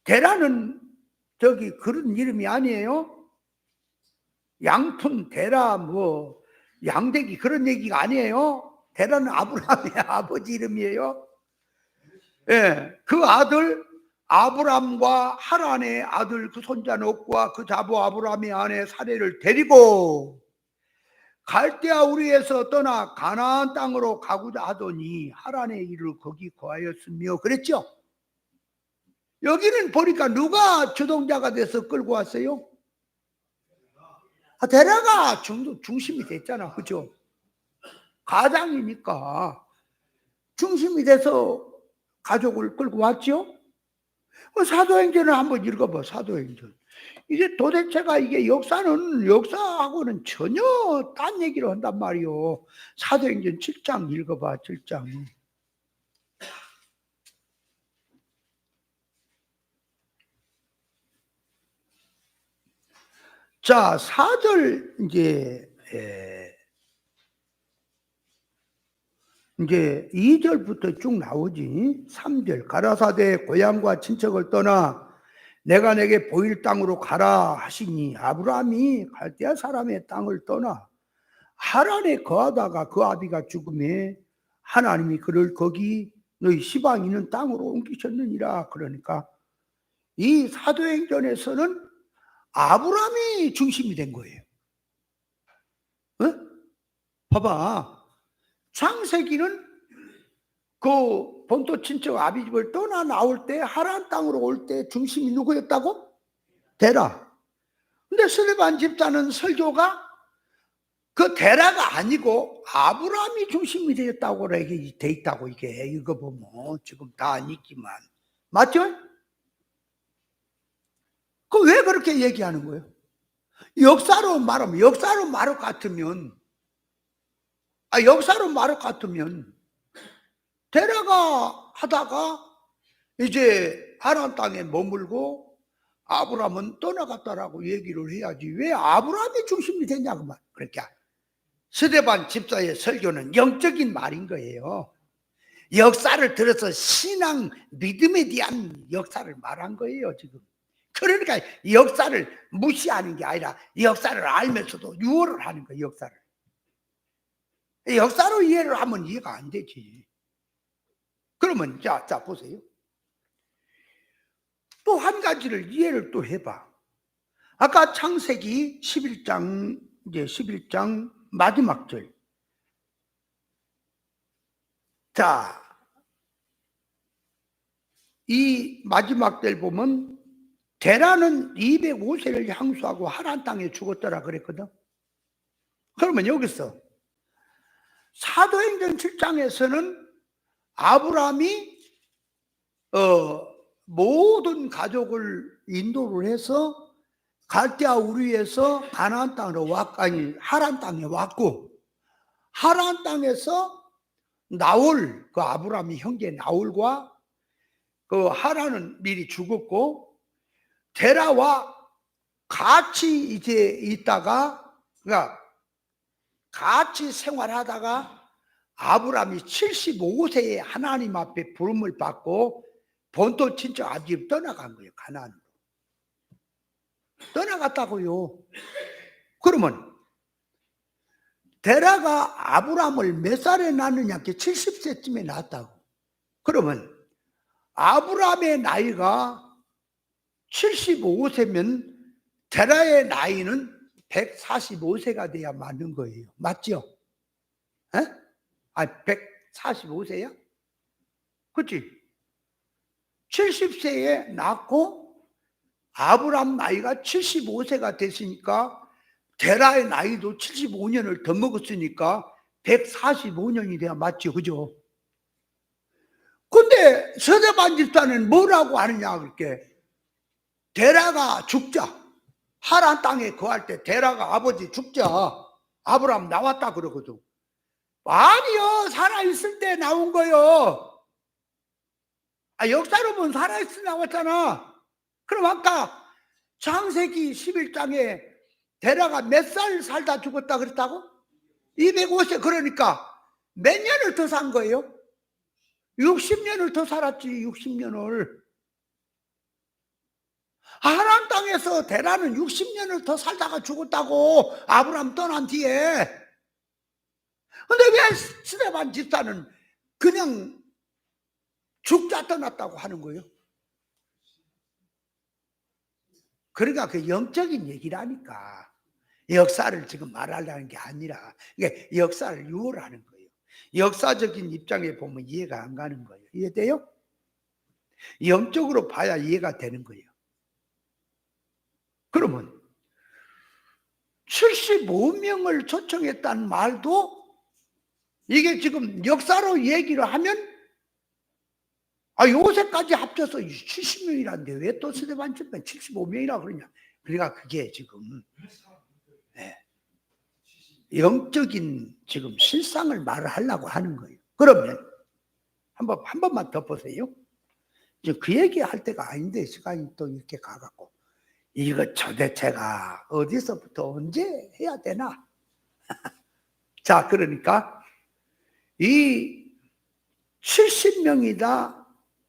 데라는 저기 그런 이름이 아니에요. 양푼 데라 양대기 그런 얘기가 아니에요. 데라는 아브라함의 아버지 이름이에요. 예, 그 아들 아브람과 하란의 아들 그 손자 롯과 그 자부 아브람의 아내 사레를 데리고 갈대아 우리에서 떠나 가나안 땅으로 가고자 하더니 하란에 이르러 거기 거하였으며 그랬죠. 여기는 보니까 누가 주동자가 돼서 끌고 왔어요? 데라가 중심이 됐잖아. 그죠? 가장이니까 중심이 돼서 가족을 끌고 왔죠. 사도행전을 한번 읽어봐. 사도행전. 이게 도대체가 이게 역사하고는 전혀 딴 얘기를 한단 말이요. 사도행전 7장 읽어봐. 7장. 자, 4절 이제 2절부터 쭉 나오지. 3절. 가라사대 고향과 친척을 떠나 내가 내게 보일 땅으로 가라 하시니 아브라함이 갈대아 사람의 땅을 떠나 하란에 거하다가 그 아비가 죽음에 하나님이 그를 거기 너희 시방 있는 땅으로 옮기셨느니라. 그러니까 이 사도행전에서는 아브라함이 중심이 된 거예요. 봐봐. 창세기는 그 본토 친척 아비 집을 떠나 나올 때 하란 땅으로 올 때 중심이 누구였다고? 데라. 근데 스데반 집사는 설교가 그 데라가 아니고 아브라함이 중심이 되었다고 돼 있다고, 이게 이거 보면 지금 다 안 있지만 맞죠? 그 왜 그렇게 얘기하는 거예요? 역사로 말하면, 역사로 말할 것 같으면, 역사로 말할 것 같으면 데라가 하다가 이제 하란 땅에 머물고 아브라함은 떠나갔다라고 얘기를 해야지 왜 아브라함이 중심이 되냐고 말. 그러니까 스데반 집사의 설교는 영적인 말인 거예요. 역사를 들어서 신앙, 믿음에 대한 역사를 말한 거예요, 지금. 그러니까 역사를 무시하는 게 아니라 역사를 알면서도 유월을 하는 거예요, 역사를. 역사로 이해를 하면 이해가 안 되지. 그러면 자 보세요. 또 한 가지를 이해를 또 해봐. 아까 창세기 11장, 이제 11장 마지막 절. 자, 이 마지막 절 보면 데라는 205세를 향수하고 하란 땅에 죽었더라 그랬거든. 그러면 여기서 사도행전 7장에서는 아브라함이 모든 가족을 인도를 해서 갈대아 우르에서 가나안 땅으로 하란 땅에 왔고, 하란 땅에서 나홀, 그 아브라함이 형제 나홀과 그 하란은 미리 죽었고, 데라와 같이 이제 있다가, 그러니까 같이 생활하다가 아브라함이 75세에 하나님 앞에 부름을 받고 본토 친척 아버지 떠나간 거예요. 가나안으로 떠나갔다고요. 그러면 데라가 아브라함을 몇 살에 낳느냐, 70세쯤에 낳았다고. 그러면 아브라함의 나이가 75세면 데라의 나이는 145세가 돼야 맞는 거예요. 맞죠? 145세야? 그치? 70세에 낳고 아브라함 나이가 75세가 됐으니까 데라의 나이도 75년을 더 먹었으니까 145년이 돼야 맞죠? 그죠? 근데 서대반 집사는 뭐라고 하느냐, 그렇게. 데라가 죽자. 하란 땅에 거할 때 데라가 아버지 죽자. 아브라함 나왔다 그러거든. 아니요, 살아있을 때 나온 거요. 역사로 보면 살아있을 때 나왔잖아. 그럼 아까 창세기 11장에 데라가 몇 살 살다 죽었다 그랬다고? 205세. 그러니까 몇 년을 더 산 거예요? 60년을 더 살았지. 60년을. 하란 땅에서 데라는 60년을 더 살다가 죽었다고, 아브라함 떠난 뒤에. 근데 왜 스데반 집사는 그냥 죽자 떠났다고 하는 거예요? 그러니까 그 영적인 얘기라니까. 역사를 지금 말하려는 게 아니라 이게 역사를 유월하는 거예요. 역사적인 입장에 보면 이해가 안 가는 거예요. 이해돼요? 영적으로 봐야 이해가 되는 거예요. 그러면 75명을 초청했다는 말도 이게 지금 역사로 얘기를 하면 요새까지 합쳐서 70명이라는데 왜 또 스데반 집사 75명이라 그러냐. 그러니까 그게 지금 영적인 지금 실상을 말을 하려고 하는 거예요. 그러면 한 번만 더 보세요. 이제 그 얘기 할 때가 아닌데 시간이 또 이렇게 가갖고 이거 도대체가 어디서부터 언제 해야 되나? 자, 그러니까 이 70명이다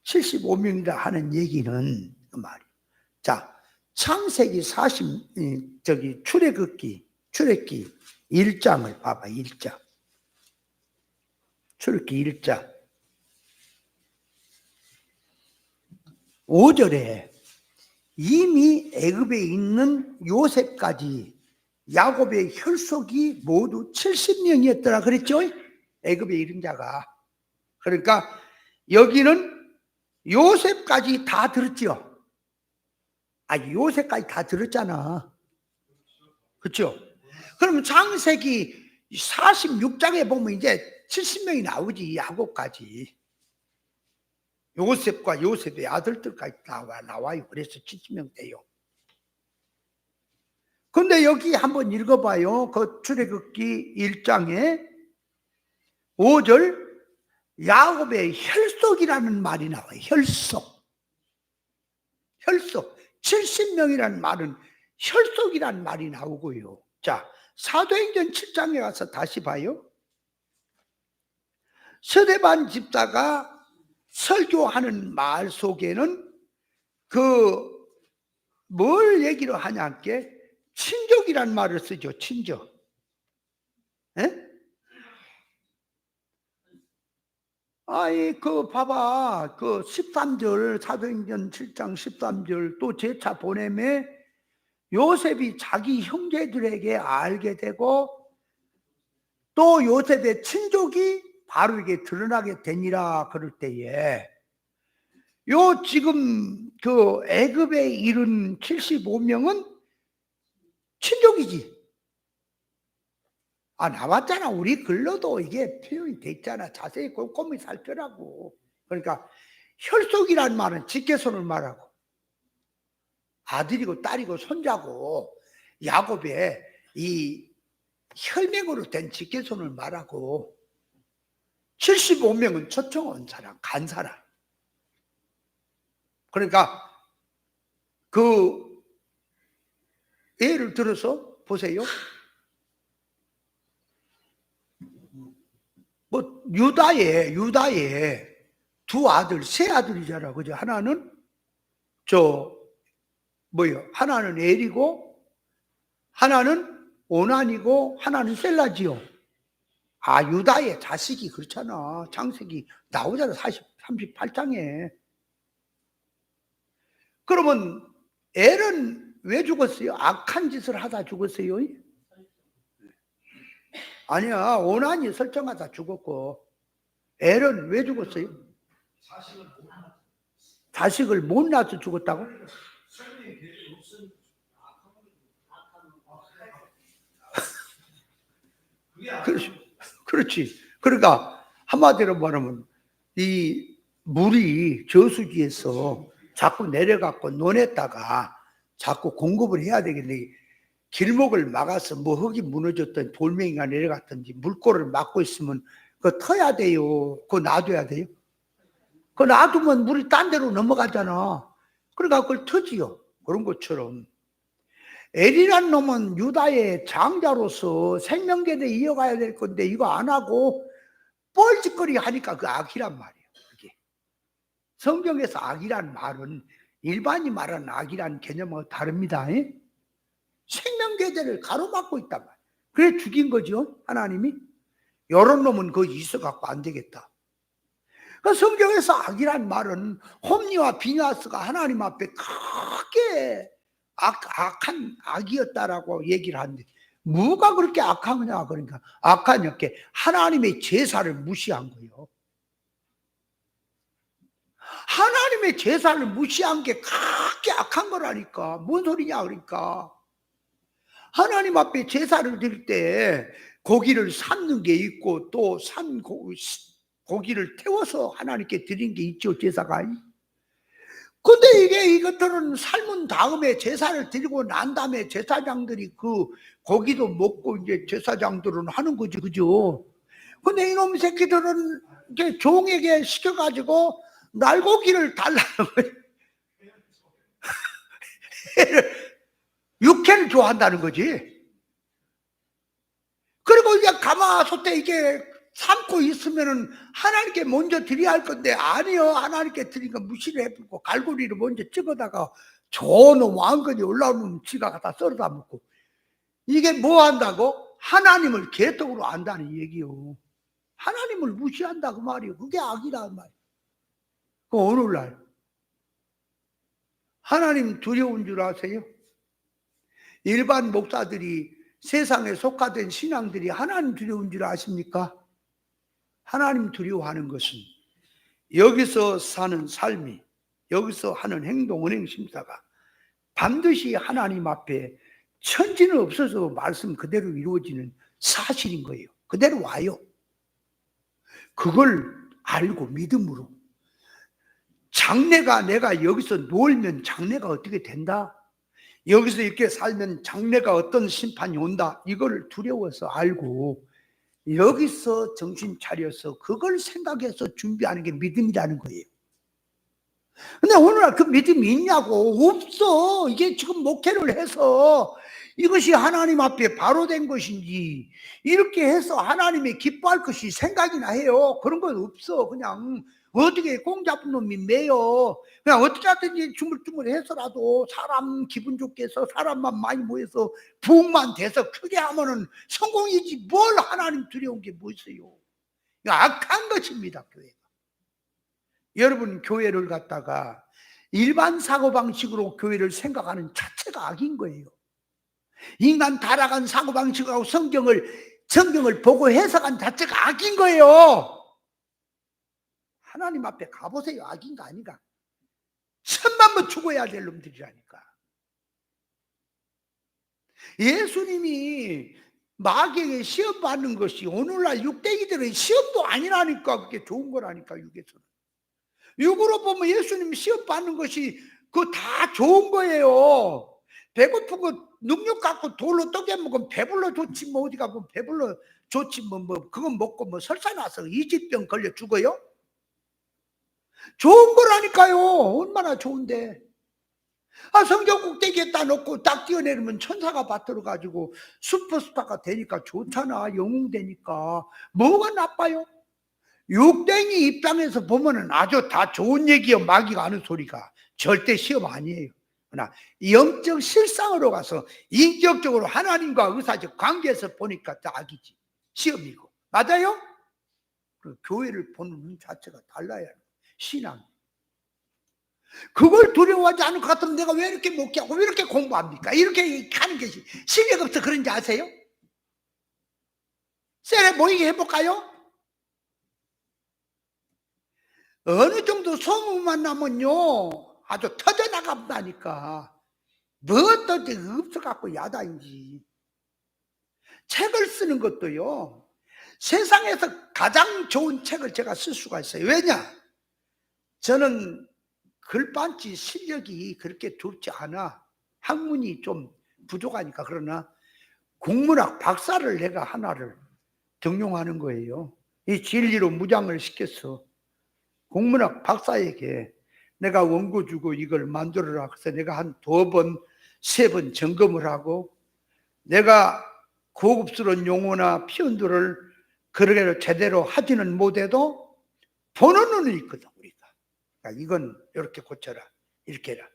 75명이다 하는 얘기는 그 말이에요. 자, 창세기 출애굽기 1장을 봐봐. 1장. 출애굽기 1장 5절에 이미 애굽에 있는 요셉까지 야곱의 혈속이 모두 70명이었더라 그랬죠? 애굽에 이른 자가. 그러니까 여기는 요셉까지 다 들었죠. 요셉까지 다 들었잖아. 그렇죠? 그러면 창세기 46장에 보면 이제 70명이 나오지. 야곱까지. 요셉과 요셉의 아들들까지 나와요. 그래서 70명 돼요. 근데 여기 한번 읽어봐요. 그 출애굽기 1장에 5절 야곱의 혈속이라는 말이 나와요. 혈속. 70명이라는 말은 혈속이라는 말이 나오고요. 자, 사도행전 7장에 가서 다시 봐요. 스데반 집사가 설교하는 말 속에는 뭘 얘기를 하냐께 친족이란 말을 쓰죠. 친족. 에? 아이, 봐봐. 13절, 사도행전 7장 13절, 또 제차 보냄에 요셉이 자기 형제들에게 알게 되고, 또 요셉의 친족이 바로 이게 드러나게 되니라. 그럴 때에, 지금 애굽에 이른 75명은 친족이지. 나왔잖아. 우리 글로도 이게 표현이 돼 있잖아. 자세히 꼼꼼히 살펴라고. 그러니까 혈속이란 말은 직계손을 말하고 아들이고 딸이고 손자고 야곱의 이 혈맹으로 된 직계손을 말하고 75명은 초청 온 사람, 간 사람. 그러니까 예를 들어서 보세요. 유다의 두 아들, 세 아들이잖아. 그죠? 하나는 하나는 엘이고, 하나는 오난이고, 하나는 셀라지요. 유다의 자식이 그렇잖아. 창세기 나오잖아. 38장에. 그러면 엘은 왜 죽었어요? 악한 짓을 하다 죽었어요. 아니야. 오난이 설정하다 죽었고, 엘은 왜 죽었어요? 자식을 못 낳아서 죽었다고? 그렇지. 그러니까 한마디로 말하면 이 물이 저수지에서 자꾸 내려갖고 논에다가 자꾸 공급을 해야 되겠네. 길목을 막아서 흙이 무너졌던 돌멩이가 내려갔든지 물꼬를 막고 있으면 그거 터야 돼요. 그거 놔둬야 돼요. 그거 놔두면 물이 딴 데로 넘어가잖아. 그러니까 그걸 터지요. 그런 것처럼 엘이란 놈은 유다의 장자로서 생명계를 이어가야 될 건데 이거 안 하고 뻘짓거리 하니까 그 악이란 말이에요. 그게. 성경에서 악이란 말은 일반이 말하는 악이란 개념하고 다릅니다. 생명계대를 가로막고 있단 말이에요. 그래 죽인 거죠. 하나님이. 이런 놈은 거기 있어갖고 안 되겠다. 그러니까 성경에서 악이란 말은 홈리와 비나스가 하나님 앞에 크게 악한 악이었다라고 얘기를 하는데 뭐가 그렇게 악하냐. 그러니까 악한 게 하나님의 제사를 무시한 거예요. 하나님의 제사를 무시한 게 크게 악한 거라니까. 뭔 소리냐. 그러니까 하나님 앞에 제사를 드릴 때 고기를 삶는 게 있고 또 산 고기를 태워서 하나님께 드린 게 있죠. 제사가. 근데 이것들은 삶은 다음에 제사를 드리고 난 다음에 제사장들이 그 고기도 먹고 이제 제사장들은 하는 거지. 그죠? 근데 이놈 새끼들은 이제 종에게 시켜가지고 날고기를 달라는 거예요. 육회를 좋아한다는 거지. 그리고 이제 가마솥에 이게 삶고 있으면은 하나님께 먼저 드려야 할 건데 아니요. 하나님께 드리니까 무시를 해버리고 갈고리를 먼저 찍어다가 좋은 왕건이 올라오는 지가 갖다 썰어다 먹고 이게 뭐 한다고? 하나님을 개떡으로 안다는 얘기요. 하나님을 무시한다 그 말이요. 그게 악이란 말이에요. 그 오늘날 하나님 두려운 줄 아세요? 일반 목사들이 세상에 속화된 신앙들이 하나님 두려운 줄 아십니까? 하나님 두려워하는 것은 여기서 사는 삶이 여기서 하는 행동, 은행 심사가 반드시 하나님 앞에 천지는 없어서 말씀 그대로 이루어지는 사실인 거예요. 그대로 와요. 그걸 알고 믿음으로 장래가 내가 여기서 놀면 장래가 어떻게 된다? 여기서 이렇게 살면 장래가 어떤 심판이 온다? 이걸 두려워서 알고 여기서 정신 차려서 그걸 생각해서 준비하는 게 믿음이라는 거예요. 근데 오늘날 그 믿음이 있냐고? 없어. 이게 지금 목회를 해서 이것이 하나님 앞에 바로 된 것인지 이렇게 해서 하나님이 기뻐할 것이 생각이나 해요. 그런 건 없어. 그냥 어떻게 공 잡은 놈이 매여 그냥 어떻게 하든지 주물주물해서라도 사람 기분 좋게 해서 사람만 많이 모여서 부흥만 돼서 크게 하면은 성공이지 뭘 하나님 두려운 게 뭐 있어요. 악한 것입니다. 교회가. 여러분 교회를 갖다가 일반 사고방식으로 교회를 생각하는 자체가 악인 거예요. 인간 타락한 사고방식하고 성경을 보고 해석한 자체가 악인 거예요. 하나님 앞에 가보세요. 악인가 아닌가. 천만 번 죽어야 될 놈들이라니까. 예수님이 마귀에게 시험 받는 것이 오늘날 육대기들의 시험도 아니라니까. 그게 좋은 거라니까. 육에서는 육으로 보면 예수님이 시험 받는 것이 그거 다 좋은 거예요. 배고픈 거 능력 갖고 돌로 떡에 먹으면 배불러 좋지 뭐 어디 가면 배불러 좋지 뭐 그거 먹고 뭐 설사 나서 이집병 걸려 죽어요? 좋은 거라니까요. 얼마나 좋은데. 성경 꼭대기에 딱 놓고 딱 뛰어내리면 천사가 받들어 가지고 슈퍼스타가 되니까 좋잖아. 영웅 되니까. 뭐가 나빠요? 육댕이 입장에서 보면은 아주 다 좋은 얘기요. 마귀가 하는 소리가 절대 시험 아니에요. 그러나 영적 실상으로 가서 인격적으로 하나님과 의사적 관계에서 보니까 다 악이지. 시험이고. 맞아요? 교회를 보는 눈 자체가 달라야 해요. 신앙. 그걸 두려워하지 않을 것 같으면 내가 왜 이렇게 목회하고 왜 이렇게 공부합니까? 이렇게 하는 것이 실력 없어 그런지 아세요? 셀에 모이게 해볼까요? 어느 정도 소문만 나면요 아주 터져나간다니까. 뭐 또 없어갖고 야단인지. 책을 쓰는 것도요 세상에서 가장 좋은 책을 제가 쓸 수가 있어요. 왜냐? 저는 글반지 실력이 그렇게 좋지 않아. 학문이 좀 부족하니까. 그러나 국문학 박사를 내가 하나를 등용하는 거예요. 이 진리로 무장을 시켜서 국문학 박사에게 내가 원고 주고 이걸 만들어라. 그래서 내가 한 2번, 3번 점검을 하고 내가 고급스러운 용어나 표현들을 그러게 제대로 하지는 못해도 보는 눈이 있거든 우리가. 그러니까 이건 이렇게 고쳐라 이렇게 해라.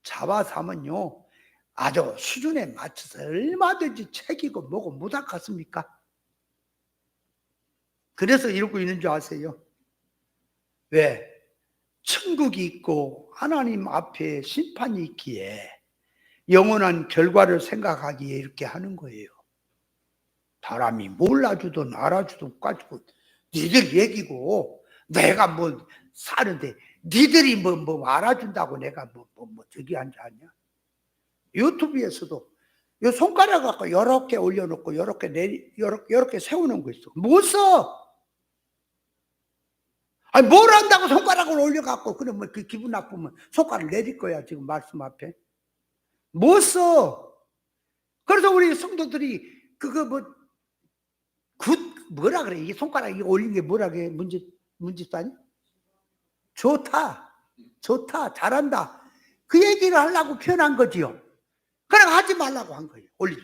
잡아서 하면요 아주 수준에 맞춰서 얼마든지 책이고 뭐고 못할 것 같습니까? 그래서 이러고 있는 줄 아세요? 왜? 천국이 있고 하나님 앞에 심판이 있기에 영원한 결과를 생각하기에 이렇게 하는 거예요. 사람이 몰라주든 알아주든 가지고 니들 얘기고 내가 뭐 사는데 니들이 뭐 알아준다고 내가 뭐 저기 앉아있냐. 유튜브에서도 이 손가락 갖고 이렇게 올려놓고 이렇게 세우는 거 있어. 못 써. 아니 뭘 한다고 손가락을 올려갖고 그러면 그 기분 나쁘면 손가락을 내릴 거야. 지금 말씀 앞에 못 써. 그래서 우리 성도들이 그거 뭐라 그래? 이게 손가락 이거 올린 게 뭐라 그래? 문집사니? 좋다. 잘한다. 그 얘기를 하려고 표현한 거지요. 그냥 하지 말라고 한 거예요. 올리지.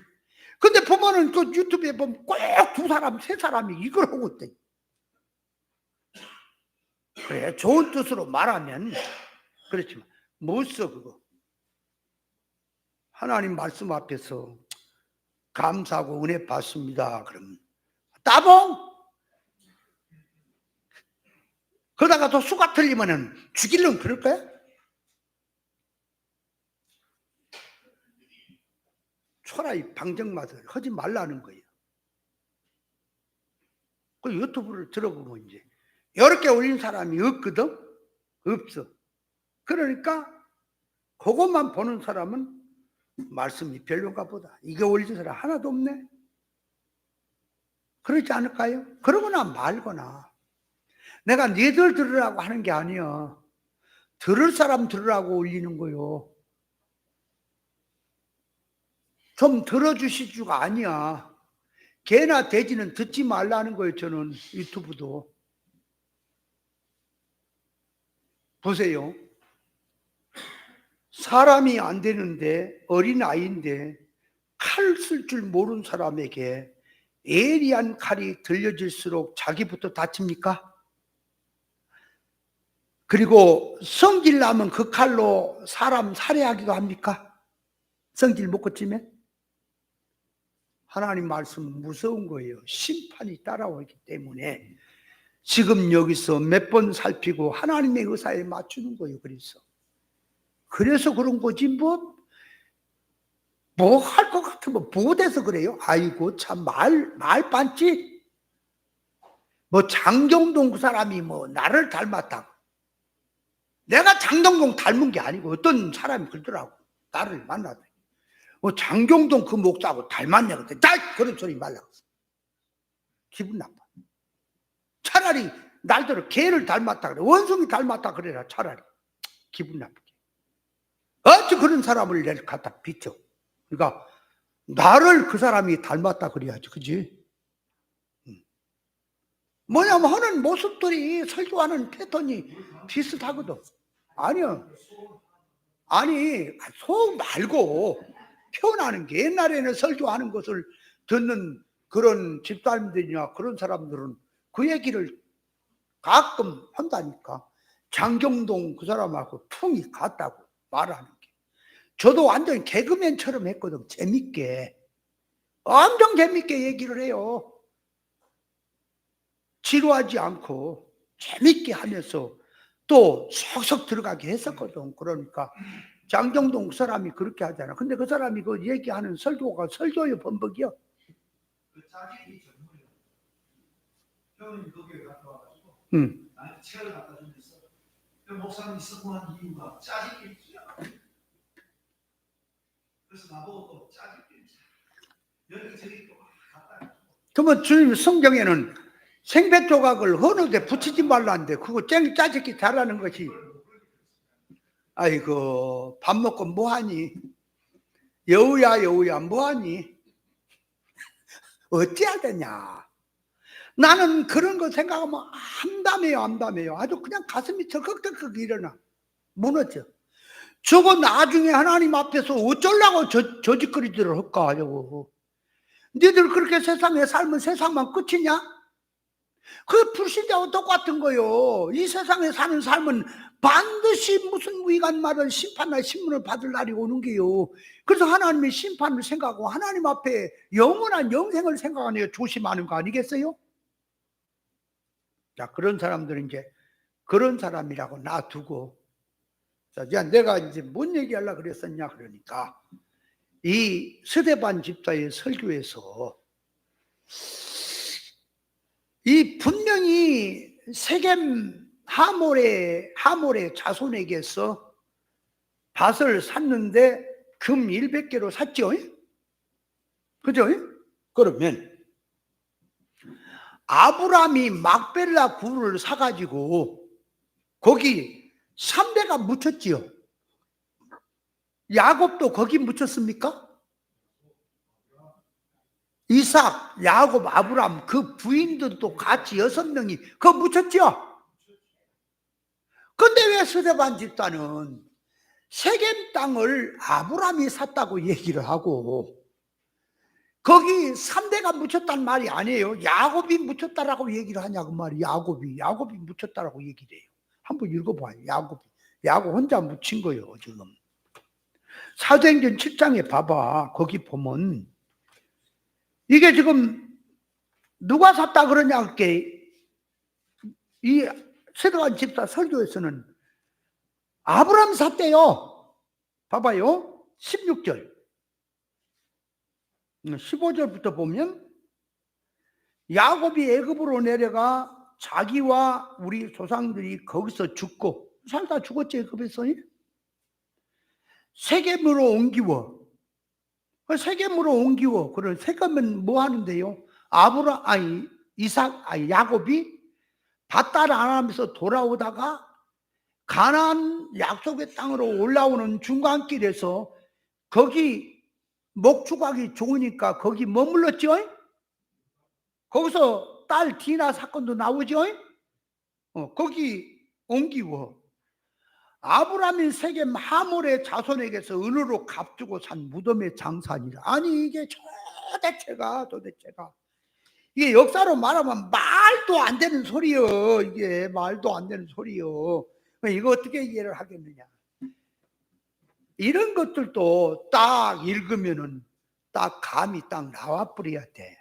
근데 보면은 그 유튜브에 보면 꼭 2사람, 3사람이 이걸 하고 있대. 그래, 좋은 뜻으로 말하면 그렇지만 못 써, 그거. 하나님 말씀 앞에서 감사하고 은혜 받습니다. 그러면 따봉! 그러다가 또 수가 틀리면은 죽이려면 그럴 거야? 초라이 방정맞을 하지 말라는 거예요. 그 유튜브를 들어보면 이제 이렇게 올린 사람이 없거든? 없어. 그러니까 그것만 보는 사람은 말씀이 별론가 보다. 이게 올릴 사람 하나도 없네. 그렇지 않을까요? 그러거나 말거나. 내가 니들 들으라고 하는 게 아니야. 들을 사람 들으라고 올리는 거요. 좀 들어주시주가 아니야. 개나 돼지는 듣지 말라는 거예요. 저는 유튜브도. 보세요. 사람이 안 되는데 어린아이인데 칼 쓸 줄 모르는 사람에게 예리한 칼이 들려질수록 자기부터 다칩니까? 그리고 성질 나면 그 칼로 사람 살해하기도 합니까? 성질 못 고치면? 하나님 말씀은 무서운 거예요. 심판이 따라오기 때문에 지금 여기서 몇 번 살피고 하나님의 의사에 맞추는 거예요. 그래서 그런 거지 뭐 할 것 같으면 못해서 그래요. 아이고 참 말 반지. 뭐 장경동 그 사람이 뭐 나를 닮았다고. 내가 장경동 닮은 게 아니고 어떤 사람이 그러더라고. 나를 만나더니 장경동 그 목사하고 닮았냐 그랬더니 그런 소리 말라고. 기분 나빠. 차라리 날더러 개를 닮았다 그래. 원숭이 닮았다 그래라. 차라리 기분 나쁘게. 어찌 그런 사람을 내가 갖다 비춰. 그러니까 나를 그 사람이 닮았다 그래야지. 그지? 뭐냐면 하는 모습들이 설교하는 패턴이 비슷하거든. 아니요. 아니 속 말고 표현하는 게 옛날에는 설교하는 것을 듣는 그런 집사님들이나 그런 사람들은 그 얘기를 가끔 한다니까. 장경동 그 사람하고 통이 같다고 말하는 게. 저도 완전 개그맨처럼 했거든. 재밌게. 엄청 재밌게 얘기를 해요. 지루하지 않고 재밌게 하면서 또 속속 들어가게 했었거든. 그러니까 장경동 그 사람이 그렇게 하잖아. 근데 그 사람이 그 얘기하는 설교가 설교의 번복이야. 그 짜증이 전문이야. 형님 거기에 갔다 와가지고 나한테 책을 갖다 주면서 목사님 성공한 이유가 짜증이지. 그래서 나보고 또 짜증이지. 여기저기 또 갔다. 그러면 주님 성경에는 생배 조각을 어느 데 붙이지 말라는데 그거 짜증기 잘하는 것이. 아이고 밥 먹고 뭐하니? 여우야 뭐하니? 어찌해야 되냐? 나는 그런 거 생각하면 암담해요. 아주 그냥 가슴이 덜컥덜컥 일어나. 무너져. 저거 나중에 하나님 앞에서 어쩌려고 저 짓거리들을 할까 하려고. 니들 그렇게 세상에 살면 세상만 끝이냐? 그 불신자와 똑같은 거요. 이 세상에 사는 삶은 반드시 무슨 위간 말을 심판날 신문을 받을 날이 오는 게요. 그래서 하나님의 심판을 생각하고 하나님 앞에 영원한 영생을 생각하는 게 조심하는 거 아니겠어요? 자, 그런 사람들은 이제 그런 사람이라고 놔두고. 자, 내가 이제 뭔 얘기하려고 그랬었냐 그러니까 이 스데반 집사의 설교에서 이 분명히 세겜 하몰의 자손에게서 밭을 샀는데 금 100개로 샀죠. 그죠? 그러면 아브라함이 막벨라 굴을 사가지고 거기 3대가 묻혔지요. 야곱도 거기 묻혔습니까? 이삭, 야곱, 아브라함 그 부인들도 같이 6명이 그거 묻혔죠. 근데 왜 스데반 집사는 세겜 땅을 아브라함이 샀다고 얘기를 하고 거기 3대가 묻혔단 말이 아니에요. 야곱이 묻혔다라고 얘기를 하냐고 말이. 야곱이 묻혔다라고 얘기를 해요. 한번 읽어봐요. 야곱 혼자 묻힌 거예요. 지금 사도행전 7장에 봐봐. 거기 보면 이게 지금 누가 샀다 그러냐 할게. 이 스데반 집사 설교에서는 아브라함 샀대요. 봐봐요. 16절 15절부터 보면 야곱이 애굽으로 내려가 자기와 우리 조상들이 거기서 죽고 살다 죽었지. 애굽에서 세겜으로 옮기워 세겜으로 옮기고, 그런 세겜은 뭐 하는데요? 야곱이 밭달 안 하면서 돌아오다가 가나안 약속의 땅으로 올라오는 중간길에서 거기 목축하기 좋으니까 거기 머물렀죠? 거기서 딸 디나 사건도 나오죠? 거기 옮기고, 아브라함이 세겜 하몰의 자손에게서 은으로 값주고 산 무덤의 장사니라. 아니 이게 도대체가 이게 역사로 말하면 말도 안 되는 소리요. 이게 말도 안 되는 소리요. 이거 어떻게 이해를 하겠느냐. 이런 것들도 딱 읽으면은 딱 감이 딱 나와 버려야 돼.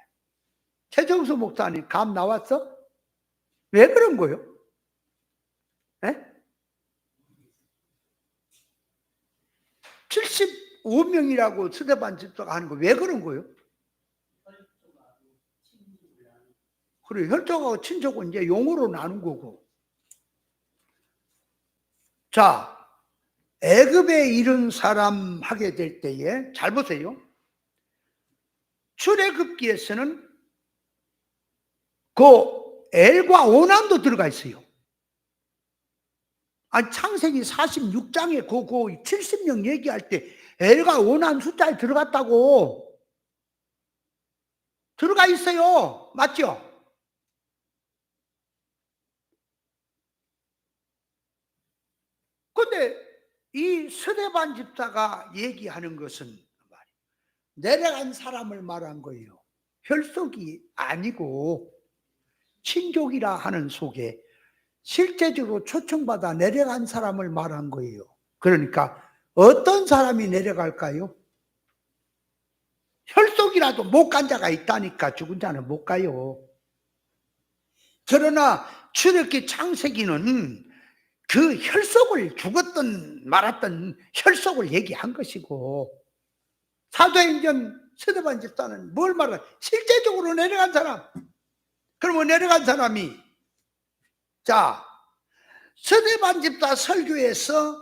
최정수 목사님 감 나왔어? 왜 그런 거요? 에? 75명이라고 스데반 집사가 하는 거 왜 그런 거요? 그래, 혈족하고 친족은 이제 용어로 나눈 거고. 자, 애굽에 이른 사람 하게 될 때에 잘 보세요. 출애굽기에서는 그 엘과 오난도 들어가 있어요. 아니, 창세기 46장에 그 70명 얘기할 때 엘과 오난 숫자에 들어갔다고. 들어가 있어요. 맞죠? 근데 이 스데반 집사가 얘기하는 것은 내려간 사람을 말한 거예요. 혈속이 아니고 친족이라 하는 속에 실제적으로 초청받아 내려간 사람을 말한 거예요. 그러니까 어떤 사람이 내려갈까요? 혈속이라도 못 간 자가 있다니까 죽은 자는 못 가요. 그러나 출애굽기 창세기는 그 혈속을 죽었던 말았던 혈속을 얘기한 것이고, 사도행전 스데반 집사는 뭘 말하냐? 실제적으로 내려간 사람. 그러면 내려간 사람이, 자, 스데반 집사 설교에서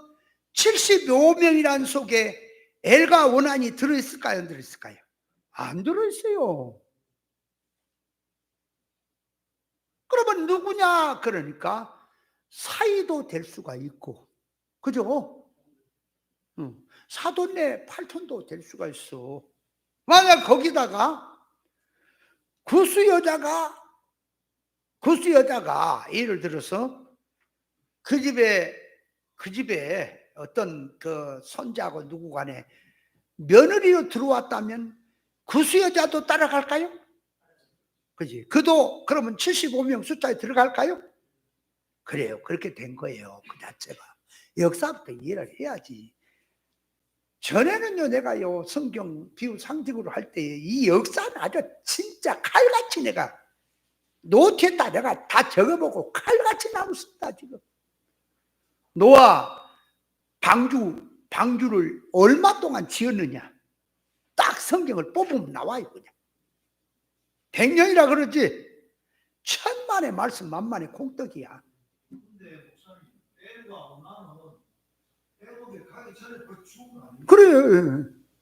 75명이라는 속에 엘과 오난이 들어있을까요? 안 들어있을까요? 안 들어있어요. 그러면 누구냐? 그러니까 사이도 될 수가 있고, 그죠? 사돈네 팔촌도 될 수가 있어. 만약 거기다가 구수 여자가 예를 들어서 그 집에 어떤 그 손자하고 누구 간에 며느리로 들어왔다면 구수 여자도 따라갈까요? 그지? 그도 그러면 75명 숫자에 들어갈까요? 그래요. 그렇게 된 거예요. 그 자체가. 역사부터 이해를 해야지. 전에는요, 내가요, 성경 비유 상징으로 할 때 이 역사는 아주 진짜 칼같이 내가 노트에다 내가 다 적어보고 칼같이 나왔습니다, 지금. 노아 방주를 얼마 동안 지었느냐. 딱 성경을 뽑으면 나와요, 그냥. 100년이라 그러지. 천만의 말씀 만만의 콩떡이야. 근데 목사님, 엘과 오난은 애굽에 가기 전에 벌써 죽은 거 아니에요? 그래.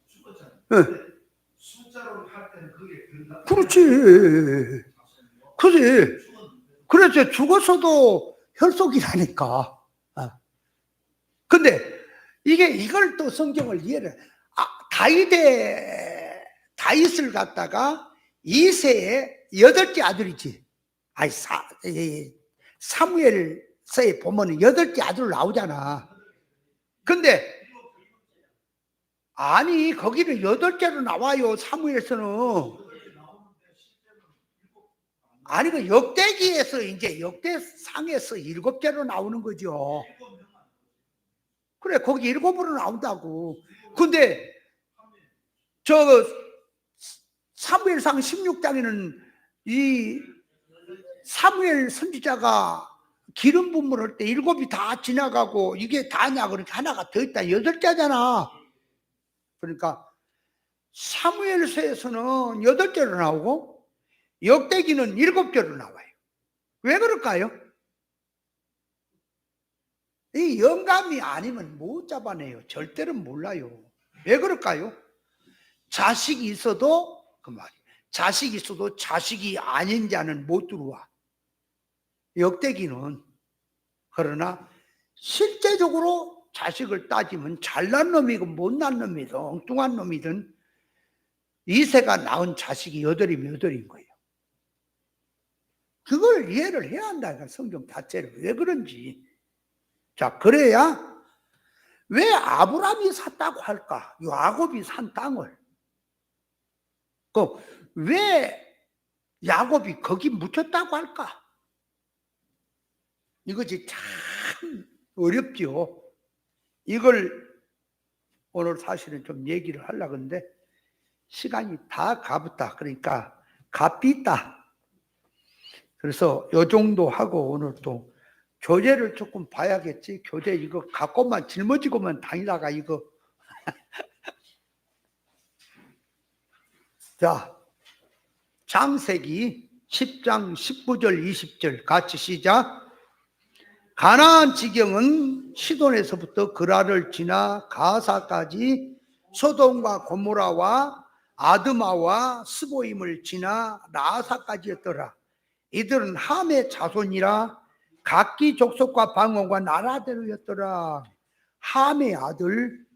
죽었잖아요. 네. 근데 숫자로 할 때는 그게 들어가. 그렇지. 그지. 그래서 죽었어도 혈속이라니까. 근데 이걸 또 성경을 이해를, 다윗을 갖다가 이새의 8째 아들이지. 사무엘서에 보면 8째 아들 나오잖아. 근데 아니 거기는 8째로 나와요. 사무엘서는. 아니 그 역대기에서 이제 역대상에서 7째로 나오는 거죠. 그래 거기 7으로 나온다고. 근데 저 사무엘상 16장에는 이 사무엘 선지자가 기름 부음을 할 때 7이 다 지나가고 이게 다냐 그러니까 하나가 더 있다. 8자잖아. 그러니까 사무엘서에서는 8자로 나오고 역대기는 7자로 나와요. 왜 그럴까요? 이 영감이 아니면 못 잡아내요. 절대로 몰라요. 왜 그럴까요? 자식이 있어도 그 말이에요. 자식이 있어도 자식이 아닌 자는 못 들어와. 역대기는. 그러나 실제적으로 자식을 따지면 잘난 놈이건 못난 놈이든 엉뚱한 놈이든 이세가 낳은 자식이 8이면 8인 거예요. 그걸 이해를 해야 한다. 성경 자체를. 왜 그런지. 자, 그래야 왜 아브라함이 샀다고 할까? 야곱이 산 땅을. 왜 야곱이 거기 묻혔다고 할까? 이것이 참 어렵죠. 이걸 오늘 사실은 좀 얘기를 하려고 하는데 시간이 다 가붙다. 그러니까 값이 있다. 그래서 요 정도 하고 오늘 또 교재를 조금 봐야겠지. 교재 이거 갖고만 짊어지고만 다니다가 이거. 자, 창세기 10장 19절 20절 같이 시작. 가나안 지경은 시돈에서부터 그라를 지나 가사까지 소돔과 고모라와 아드마와 스보임을 지나 라사까지였더라. 이들은 함의 자손이라 각기 족속과 방언과 나라대로였더라. 함의 아들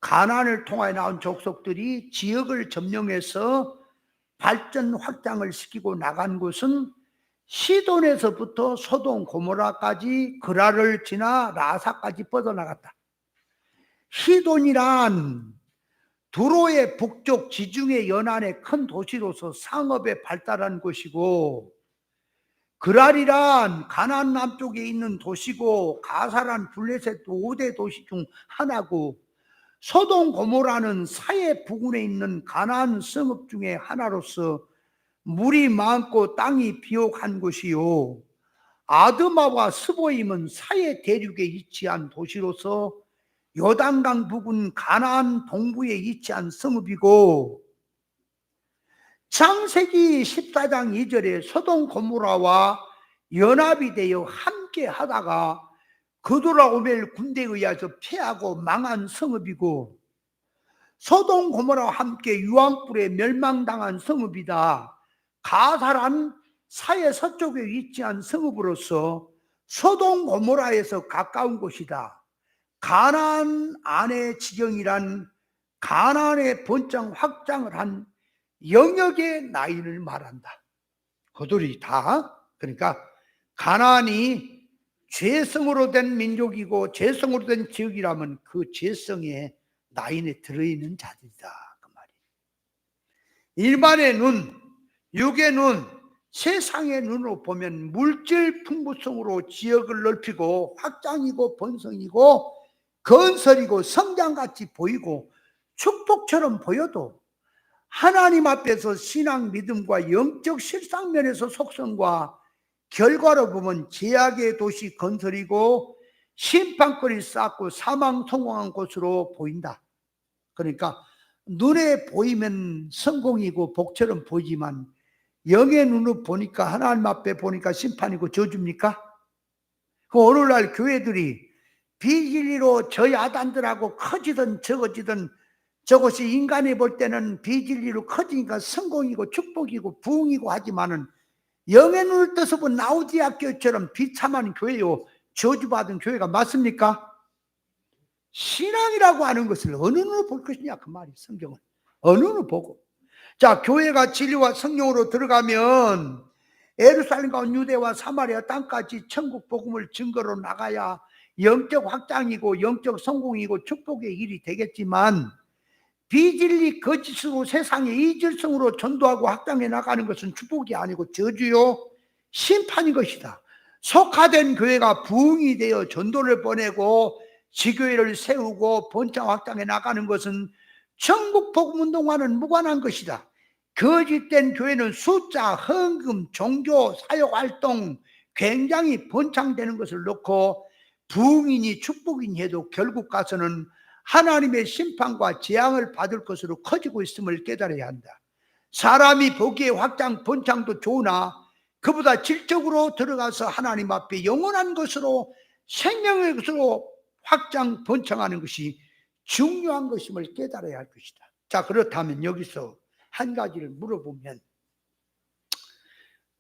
가나안을 통하여 나온 족속들이 지역을 점령해서 발전 확장을 시키고 나간 곳은 시돈에서부터 소돔 고모라까지 그라를 지나 라사까지 뻗어나갔다. 시돈이란 두로의 북쪽 지중해 연안의 큰 도시로서 상업에 발달한 곳이고, 그랄이란 가나안 남쪽에 있는 도시고, 가사란 블레셋 5대 도시 중 하나고, 소돔 고모라는 사해 부근에 있는 가나안 성읍 중에 하나로서 물이 많고 땅이 비옥한 곳이요, 아드마와 스보임은 사해 대륙에 위치한 도시로서 요단강 부근 가나안 동부에 위치한 성읍이고, 창세기 14장 2절에 소돔 고모라와 연합이 되어 함께 하다가 그도라오멜 군대에 의해서 패하고 망한 성읍이고, 소돔 고모라와 함께 유황불에 멸망당한 성읍이다. 가사란 사해 서쪽에 위치한 성읍으로서 소돔 고모라에서 가까운 곳이다. 가나안 안의 지경이란 가나안의 번창 확장을 한 영역의 나이를 말한다. 그들이 다, 그러니까 가나안이 죄성으로 된 민족이고 죄성으로 된 지역이라면 그 죄성의 라인에 들어있는 자들이다, 그 말이에요. 일반의 눈, 육의 눈, 세상의 눈으로 보면 물질 풍부성으로 지역을 넓히고 확장이고 번성이고 건설이고 성장같이 보이고 축복처럼 보여도 하나님 앞에서 신앙 믿음과 영적 실상면에서 속성과 결과로 보면 제약의 도시 건설이고 심판거리 쌓고 사망 성공한 곳으로 보인다. 그러니까 눈에 보이면 성공이고 복처럼 보이지만 영의 눈으로 보니까, 하나님 앞에 보니까 심판이고 저주입니까? 그 오늘날 교회들이 비진리로 저 야단들하고 커지든 적어지든 저것이 인간이 볼 때는 비진리로 커지니까 성공이고 축복이고 부흥이고 하지만은 영의 눈을 떠서 본 라우디아 교회처럼 비참한 교회요, 저주받은 교회가 맞습니까? 신앙이라고 하는 것을 어느 눈으로 볼 것이냐, 그 말이 성경은. 어느 눈으로 보고. 자, 교회가 진리와 성령으로 들어가면 예루살렘과 유대와 사마리아 땅까지 천국 복음을 증거로 나가야 영적 확장이고 영적 성공이고 축복의 일이 되겠지만, 비진리 거짓으로 세상의 이질성으로 전도하고 확장해 나가는 것은 축복이 아니고 저주요, 심판인 것이다. 속화된 교회가 부흥이 되어 전도를 보내고 지교회를 세우고 번창 확장해 나가는 것은 천국 복음 운동과는 무관한 것이다. 거짓된 교회는 숫자, 헌금, 종교, 사역 활동 굉장히 번창되는 것을 놓고 부흥이니 축복이니 해도 결국 가서는 하나님의 심판과 재앙을 받을 것으로 커지고 있음을 깨달아야 한다. 사람이 보기에 확장, 번창도 좋으나 그보다 질적으로 들어가서 하나님 앞에 영원한 것으로, 생명의 것으로 확장, 번창하는 것이 중요한 것임을 깨달아야 할 것이다. 자, 그렇다면 여기서 한 가지를 물어보면,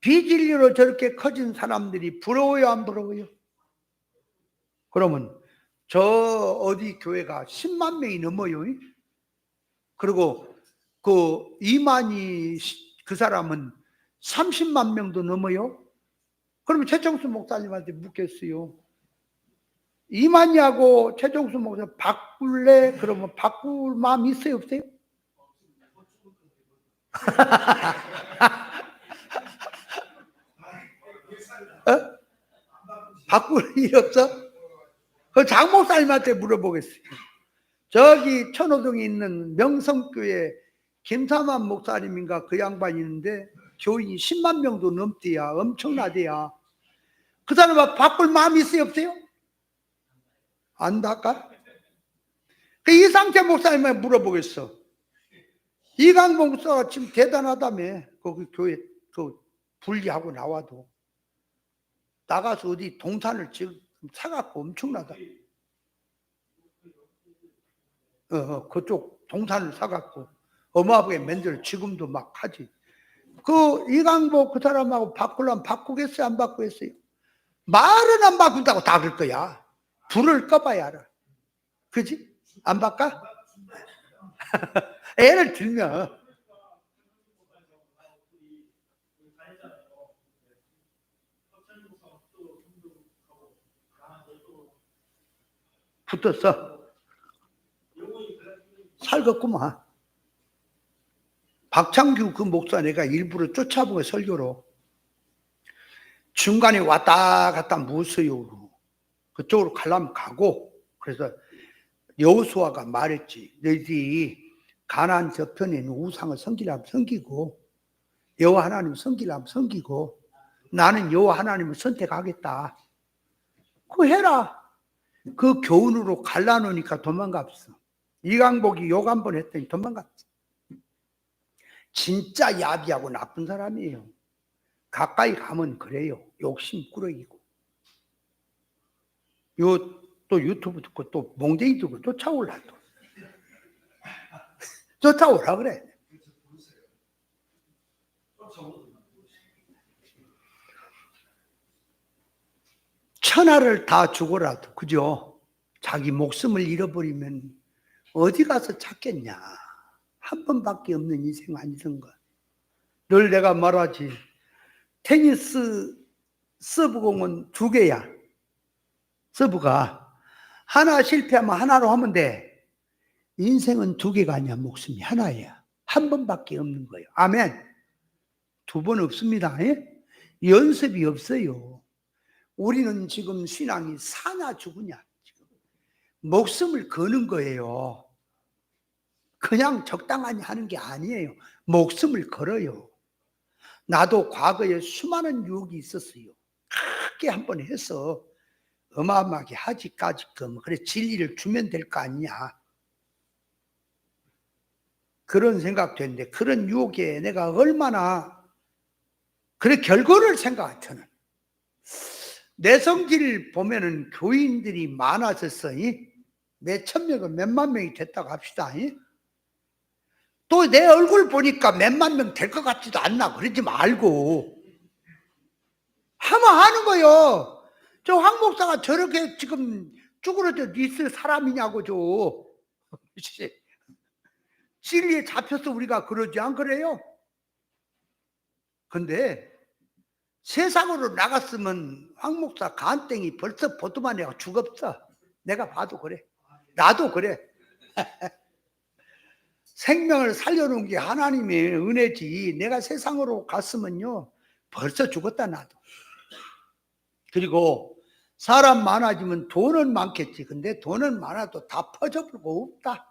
비진리로 저렇게 커진 사람들이 부러워요, 안 부러워요? 그러면 저 어디 교회가 10만 명이 넘어요. 그리고 그 이만희 그 사람은 30만 명도 넘어요. 그러면 최정수 목사님한테 묻겠어요. 이만희하고 최정수 목사 바꿀래? 그러면 바꿀 마음 있어요, 없어요? 어? 바꿀 일 없어? 그 장 목사님한테 물어보겠어요. 저기 천호동에 있는 명성교회 김삼환 목사님인가 그 양반이 있는데 교인이 10만 명도 넘대야. 엄청나대야. 그 사람은 바꿀 마음이 있어요, 없어요? 안 바꿔? 그 이상태 목사님한테 물어보겠어. 이강복 목사가 지금 대단하다며. 거기 교회 그 분리하고 나와도 나가서 어디 동산을 지금 사갖고 엄청나다. 그쪽 동산을 사갖고 어마어마하게 만들어 지금도 막 하지. 그 이강복 그 사람하고 바꾸려면 바꾸겠어요, 안 바꾸겠어요? 말은 안 바꾼다고 다 그럴 거야. 불을 꺼봐야 알아. 그지? 안 바꿔? 애를 들면 붙었어. 살겠구만. 박창규 그 목사 내가 일부러 쫓아보고 설교로 중간에 왔다 갔다 무서요. 그쪽으로 가려면 가고. 그래서 여호수아가 말했지. 너희들이 가나안 저편에 있는 우상을 섬기려면 섬기고 여호와 하나님 섬기려면 섬기고 나는 여호와 하나님을 선택하겠다. 그거 해라. 그 교훈으로 갈라놓으니까 도망갔어. 이강복이 욕 한 번 했더니 도망갔어. 진짜 야비하고 나쁜 사람이에요. 가까이 가면 그래요. 욕심 꾸러기고. 또 유튜브 듣고 또 몽둥이 듣고 쫓아올라 또. 쫓아오라 그래. 천하를 다 주고라도 그죠? 자기 목숨을 잃어버리면 어디 가서 찾겠냐. 한 번밖에 없는 인생 아니던가. 늘 내가 말하지. 테니스 서브공은 2개야. 서브가 하나 실패하면 하나로 하면 돼. 인생은 2개가 아니야. 목숨이 하나야. 한 번밖에 없는 거예요. 아멘. 2번 없습니다. 연습이 없어요. 우리는 지금 신앙이 사냐 죽으냐. 지금 목숨을 거는 거예요. 그냥 적당하니 하는 게 아니에요. 목숨을 걸어요. 나도 과거에 수많은 유혹이 있었어요. 크게 한 번 해서 어마어마하게 하지까지 그래 진리를 주면 될 거 아니냐. 그런 생각도 했는데 그런 유혹에 내가 얼마나 그래 결과를 생각해. 저는 내 성질 보면은 교인들이 많아졌어. 몇천 명은 몇만 명이 됐다고 합시다. 또 내 얼굴 보니까 몇만 명 될 것 같지도 않나. 그러지 말고 하면 하는 거요. 저 황 목사가 저렇게 지금 쭈그러져 있을 사람이냐고. 진리에 잡혀서 우리가 그러지 안 그래요? 근데 세상으로 나갔으면 황 목사 간땡이 벌써 보도만 해가 죽었어. 내가 봐도 그래. 나도 그래. 생명을 살려놓은 게 하나님의 은혜지. 내가 세상으로 갔으면요 벌써 죽었다 나도. 그리고 사람 많아지면 돈은 많겠지. 근데 돈은 많아도 다 퍼져버리고 없다.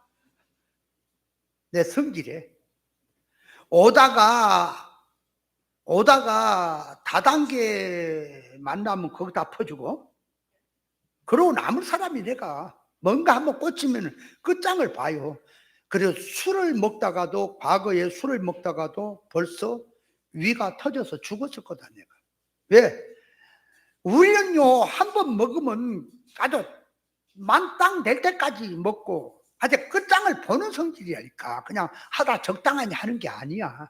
내 성질에. 오다가 다단계 만나면 거기다 퍼주고 그러고 남을 사람이 내가 뭔가 한번 꽂히면 끝장을 봐요. 그래서 술을 먹다가도 과거에 술을 먹다가도 벌써 위가 터져서 죽었을 거다 내가. 왜? 우리는요 한 번 먹으면 아주 만땅 될 때까지 먹고 아주 끝장을 보는 성질이니까 그냥 하다 적당하니 하는 게 아니야.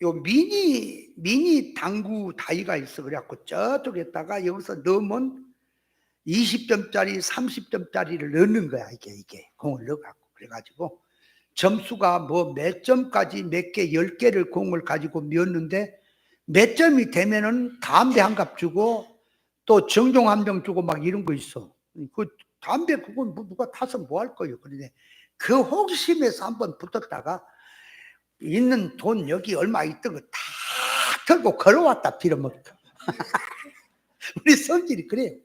요 미니 당구 다이가 있어. 그래갖고 저쪽에다가 여기서 넣으면 20점짜리 30점짜리를 넣는 거야. 이게 공을 넣어갖고. 그래가지고 점수가 뭐 몇 점까지 몇 개 10개를 공을 가지고 넣었는데 몇 점이 되면은 담배 한 갑 주고 또 정종 한 병 주고 막 이런 거 있어. 그 담배 그건 누가 타서 뭐 할 거예요. 그런데 그 호기심에서 한번 붙었다가 있는 돈 여기 얼마 있던 거 다 들고 걸어왔다 빌어먹다. 우리 성질이 그래요.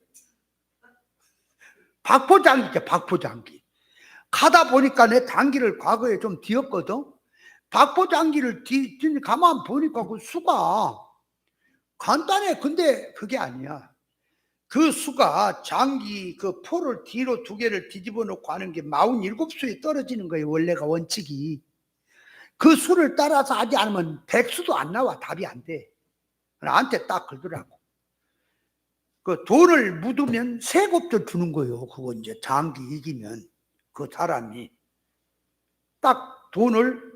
박포장기죠, 박포장기. 가다 보니까 내 장기를 과거에 좀 뒤었거든. 박포장기를 가만 보니까 그 수가 간단해. 근데 그게 아니야. 그 수가 장기 그 포를 뒤로 2개를 뒤집어 놓고 하는 게 47수에 떨어지는 거예요. 원래가 원칙이. 그 수를 따라서 하지 않으면 100수도 안 나와. 답이 안 돼. 나한테 딱 그러더라고. 그 돈을 묻으면 세곱도 주는 거예요. 그거 이제 장기 이기면 그 사람이 딱 돈을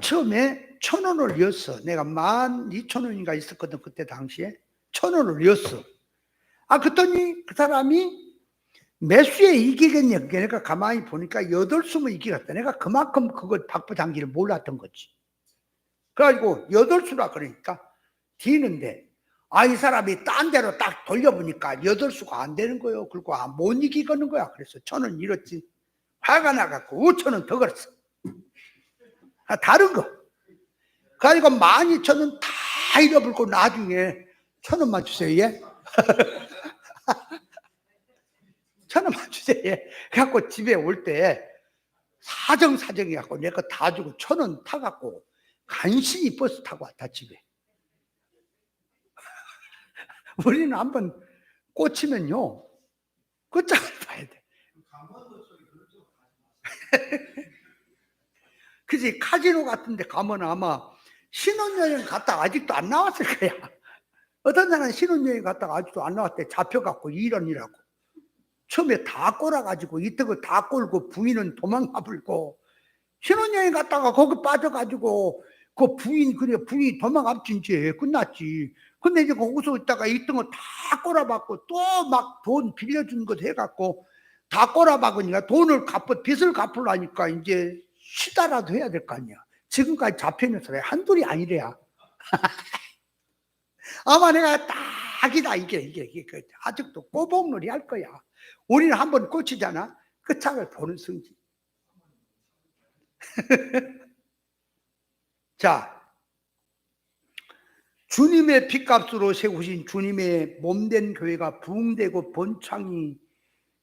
처음에 1,000원을 였어. 내가 12,000원인가 있었거든. 그때 당시에 1,000원을 였어. 그랬더니 그 사람이 몇 수에 이기겠냐. 내가 가만히 보니까 8수면 이기겠다. 내가 그만큼 그걸 박포장기를 몰랐던 거지. 그래가지고 8수라 그러니까 뒤는데 이 사람이 딴 데로 딱 돌려보니까 8수가 안 되는 거예요. 그리고 못 이기겠는 거야. 그래서 1,000원 잃었지. 화가 나갖고 5,000원 더 걸었어. 다른 거. 그래가지고 12,000원 다 잃어버리고 나중에 1,000원만 주세요. 예? 1,000원만 주세요. 예? 그래갖고 집에 올 때 사정해갖고 내 거 다 주고 1,000원 타갖고 간신히 버스 타고 왔다 집에. 우리는 한번 꽂히면요 끝장을 봐야 돼. 그지? 카지노 같은 데 가면 아마 신혼여행 갔다가 아직도 안 나왔을 거야. 어떤 사람은 신혼여행 갔다가 아직도 안 나왔대. 잡혀갖고 이런이라고. 처음에 다 꼬라가지고 이때 그 다 꼴고 부인은 도망가 불고 신혼여행 갔다가 거기 빠져가지고 그 부인 도망갔지. 이제 끝났지. 근데 이제 거기서 있다가 있던 거 다 꼬라박고 또 막 돈 빌려준 것 해갖고 다 꼬라박으니까 빚을 갚으려니까 이제 쉬다라도 해야 될 거 아니야. 지금까지 잡혀있는 사람이 한둘이 아니래야. 아마 내가 딱이다. 이게 아직도 꼬복놀이 할 거야. 우리는 한번 꽂히잖아. 끝장을 보는 성질. 자, 주님의 핏값으로 세우신 주님의 몸된 교회가 부흥되고 번창이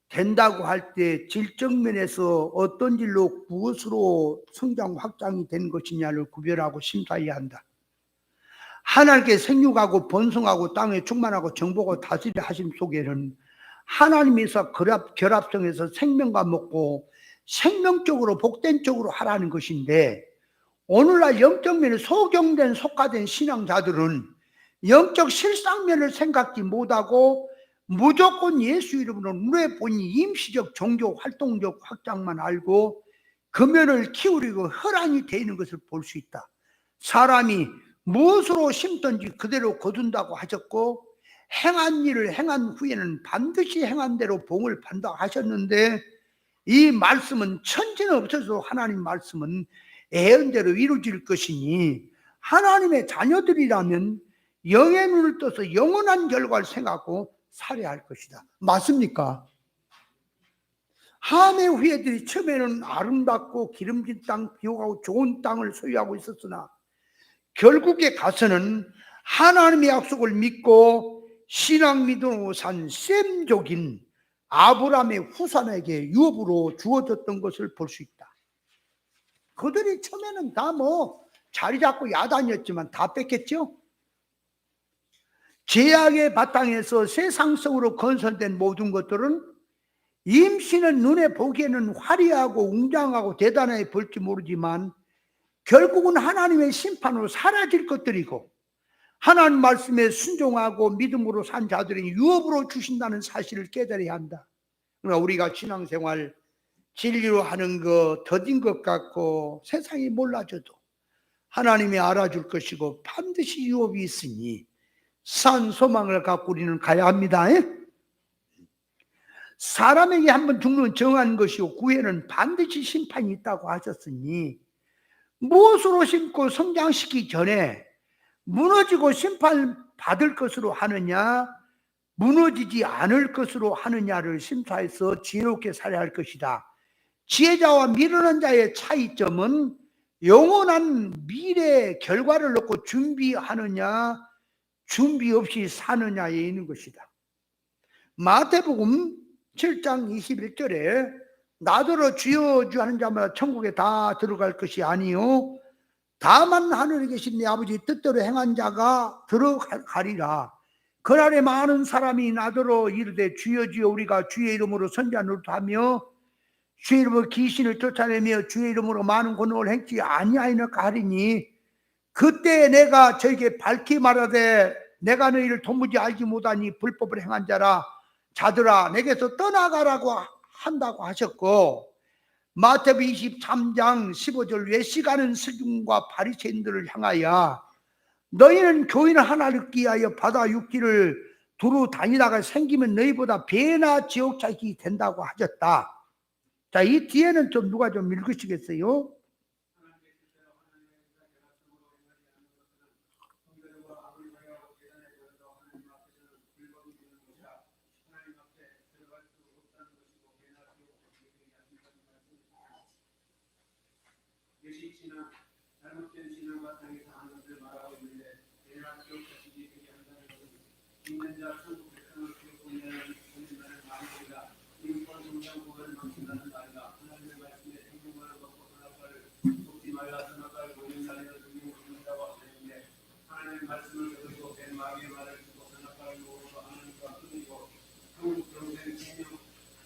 된다고 할 때 질적면에서 어떤 질로 무엇으로 성장 확장이 된 것이냐를 구별하고 심사해야 한다. 하나님께 생육하고 번성하고 땅에 충만하고 정복하고 다스리려 하심 속에는 하나님에서 결합성에서 생명과 먹고 생명적으로 복된 쪽으로 하라는 것인데, 오늘날 영적 면에 소경된 속화된 신앙자들은 영적 실상면을 생각지 못하고 무조건 예수 이름으로 눈에 보니 임시적 종교 활동적 확장만 알고 그 면을 키우려고 혈안이 되는 것을 볼 수 있다. 사람이 무엇으로 심든지 그대로 거둔다고 하셨고, 행한 일을 행한 후에는 반드시 행한 대로 복을 받는다 하셨는데, 이 말씀은 천지는 없어도 하나님 말씀은 예언대로 이루어질 것이니 하나님의 자녀들이라면 영의 눈을 떠서 영원한 결과를 생각하고 살아야 할 것이다. 맞습니까? 함의 후예들이 처음에는 아름답고 기름진 땅, 비옥하고 좋은 땅을 소유하고 있었으나 결국에 가서는 하나님의 약속을 믿고 신앙 믿음으로 산 셈족인 아브라함의 후손에게 유업으로 주어졌던 것을 볼 수 있다. 그들이 처음에는 다 자리 잡고 야단이었지만 다 뺏겼죠. 죄악의 바탕에서 세상성으로 건설된 모든 것들은 임신은 눈에 보기에는 화려하고 웅장하고 대단해 볼지 모르지만 결국은 하나님의 심판으로 사라질 것들이고, 하나님 말씀에 순종하고 믿음으로 산 자들이 유업으로 주신다는 사실을 깨달아야 한다. 그러니까 우리가 신앙생활 진리로 하는 거 더딘 것 같고 세상이 몰라줘도 하나님이 알아줄 것이고 반드시 유업이 있으니 산 소망을 갖고 우리는 가야 합니다. 사람에게 한번 죽는 정한 것이고 구에는 반드시 심판이 있다고 하셨으니 무엇으로 심고 성장시키기 전에 무너지고 심판받을 것으로 하느냐 무너지지 않을 것으로 하느냐를 심사해서 지혜롭게 살아야 할 것이다. 지혜자와 미련한 자의 차이점은 영원한 미래의 결과를 놓고 준비하느냐 준비 없이 사느냐에 있는 것이다. 마태복음 7장 21절에 나더러 주여 주여 하는 자마다 천국에 다 들어갈 것이 아니요 다만 하늘에 계신 내 아버지 뜻대로 행한 자가 들어가리라. 그날에 많은 사람이 나더러 이르되 주여 주여 우리가 주의 이름으로 선지자 노릇하며 주의 이름으로 귀신을 쫓아내며 주의 이름으로 많은 권능을 행치 아니하였나까 하리니 그때 내가 저에게 밝히 말하되 내가 너희를 도무지 알지 못하니 불법을 행한 자들아 내게서 떠나가라고 한다고 하셨고 마태복음 23장 15절 외식하는 서기관과 바리새인들을 향하여 너희는 교인 하나를 얻기 위하여 바다 육지를 두루 다니다가 생기면 너희보다 배나 지옥자식이 된다고 하셨다. 자, 이 뒤에는 좀 누가 좀 읽으시겠어요? 외식신앙, 잘못된 신앙과 당에서 하는 것을 말하고 있는데 내가 기억하시기 되게 한다는 것은 믿는 자 천국 백성을 기억하는 말이다. 인권 성장 구원을 망친다는 말이다. 하나님의 말씀에 생명만을 먹고 선악과를 먹지 말라. 선악과를 보는 자에는 능력을 얻는다고 하셨는데 하나님의 말씀을 들으고 된 마귀의 말을 듣고 선악과를 먹어서 하나님과 끊이고 한국 경생 생명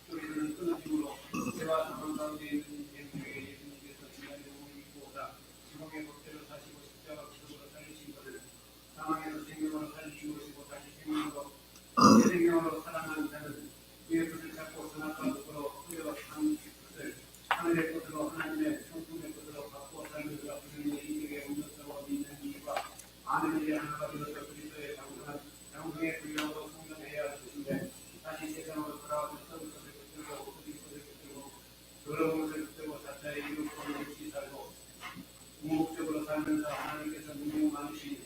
소리는 끊어짐으로 죄와 사망 가운데 있는 인생에게 지목의 법대로 사시고 십자가 기도로 살리신 것을 사망에서 생명으로 살리신 것이고 다시 생명으로 살아나는 자는 위의 것을 찾고 선악과 것으로 흘려간 것을 하늘의 것으로 하나님의 성품의 것으로 바꾸어 살는 자가 그들의 인격에 온전하고 믿는 이유가 아는 일에 하나가 되어서 그리스도의 장성에 불려하고 성장해야 할 것인데 다시 세상으로 돌아와서 썩은 것을 붙들고 헛된 것을 붙들고 더러운 것을 붙들고 자자의 이름으로 없이 살고 무목적으로 살면서 하나님께서 능력 많으시니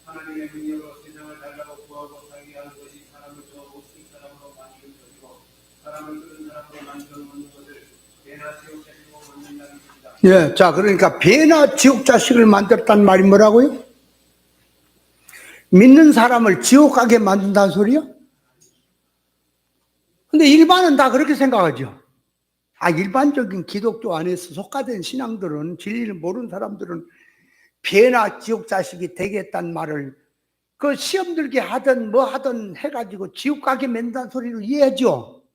하나님의 능력으로 세상을 달라고 구하고 살게 하는 것이 사람을 저 못쓴 사람으로 만드는 것이고 사람을 그런 사람으로 만들어 놓는 것을 배나 지옥자식으로 만든다는 것이다. 예, 자, 그러니까 배나 지옥자식을 만들었단 말이 뭐라고요? 믿는 사람을 지옥 가게 만든다는 소리요? 근데 일반은 다 그렇게 생각하죠. 일반적인 기독교 안에서 속가된 신앙들은 진리를 모르는 사람들은 배나 지옥 자식이 되겠다는 말을 그 시험 들게 하든 뭐 하든 해가지고 지옥 가게 만든다는 소리로 이해하죠.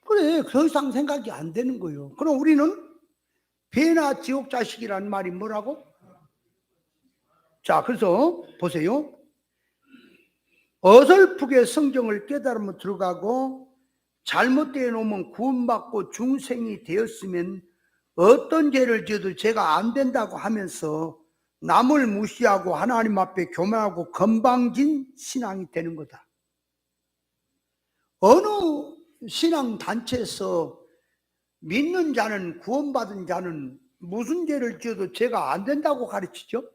그래, 더 이상 생각이 안 되는 거예요. 그럼 우리는 배나 지옥 자식이라는 말이 뭐라고? 자, 그래서 보세요. 어설프게 성경을 깨달으면 들어가고 잘못되어 놓으면 구원받고 중생이 되었으면 어떤 죄를 지어도 죄가 안 된다고 하면서 남을 무시하고 하나님 앞에 교만하고 건방진 신앙이 되는 거다. 어느 신앙 단체에서 믿는 자는 구원받은 자는 무슨 죄를 지어도 죄가 안 된다고 가르치죠?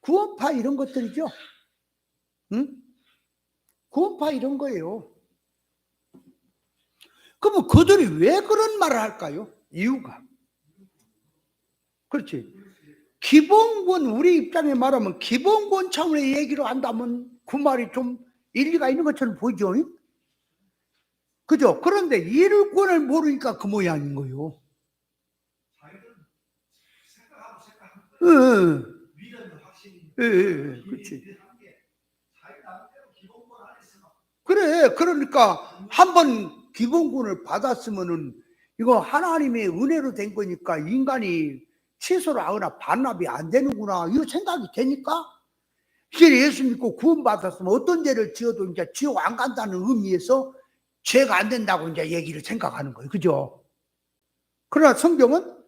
구원파 이런 것들이죠. 응? 구원파 이런 거예요. 그러면 그들이 왜 그런 말을 할까요? 이유가. 그렇지. 기본권, 우리 입장에 말하면 기본권 차원의 얘기로 한다면 그 말이 좀 일리가 있는 것처럼 보이죠. 그죠? 그런데 일권을 모르니까 그 모양인 거예요. 미련은 확실히 그렇지. 그래, 그러니까 한번 기본권을 받았으면은 이거 하나님의 은혜로 된 거니까 인간이 취소를 하거나 반납이 안 되는구나 이런 생각이 되니까 이제 예수 믿고 구원받았으면 어떤 죄를 지어도 이제 지옥 안 간다는 의미에서 죄가 안 된다고 이제 얘기를 생각하는 거예요. 그죠? 그러나 성경은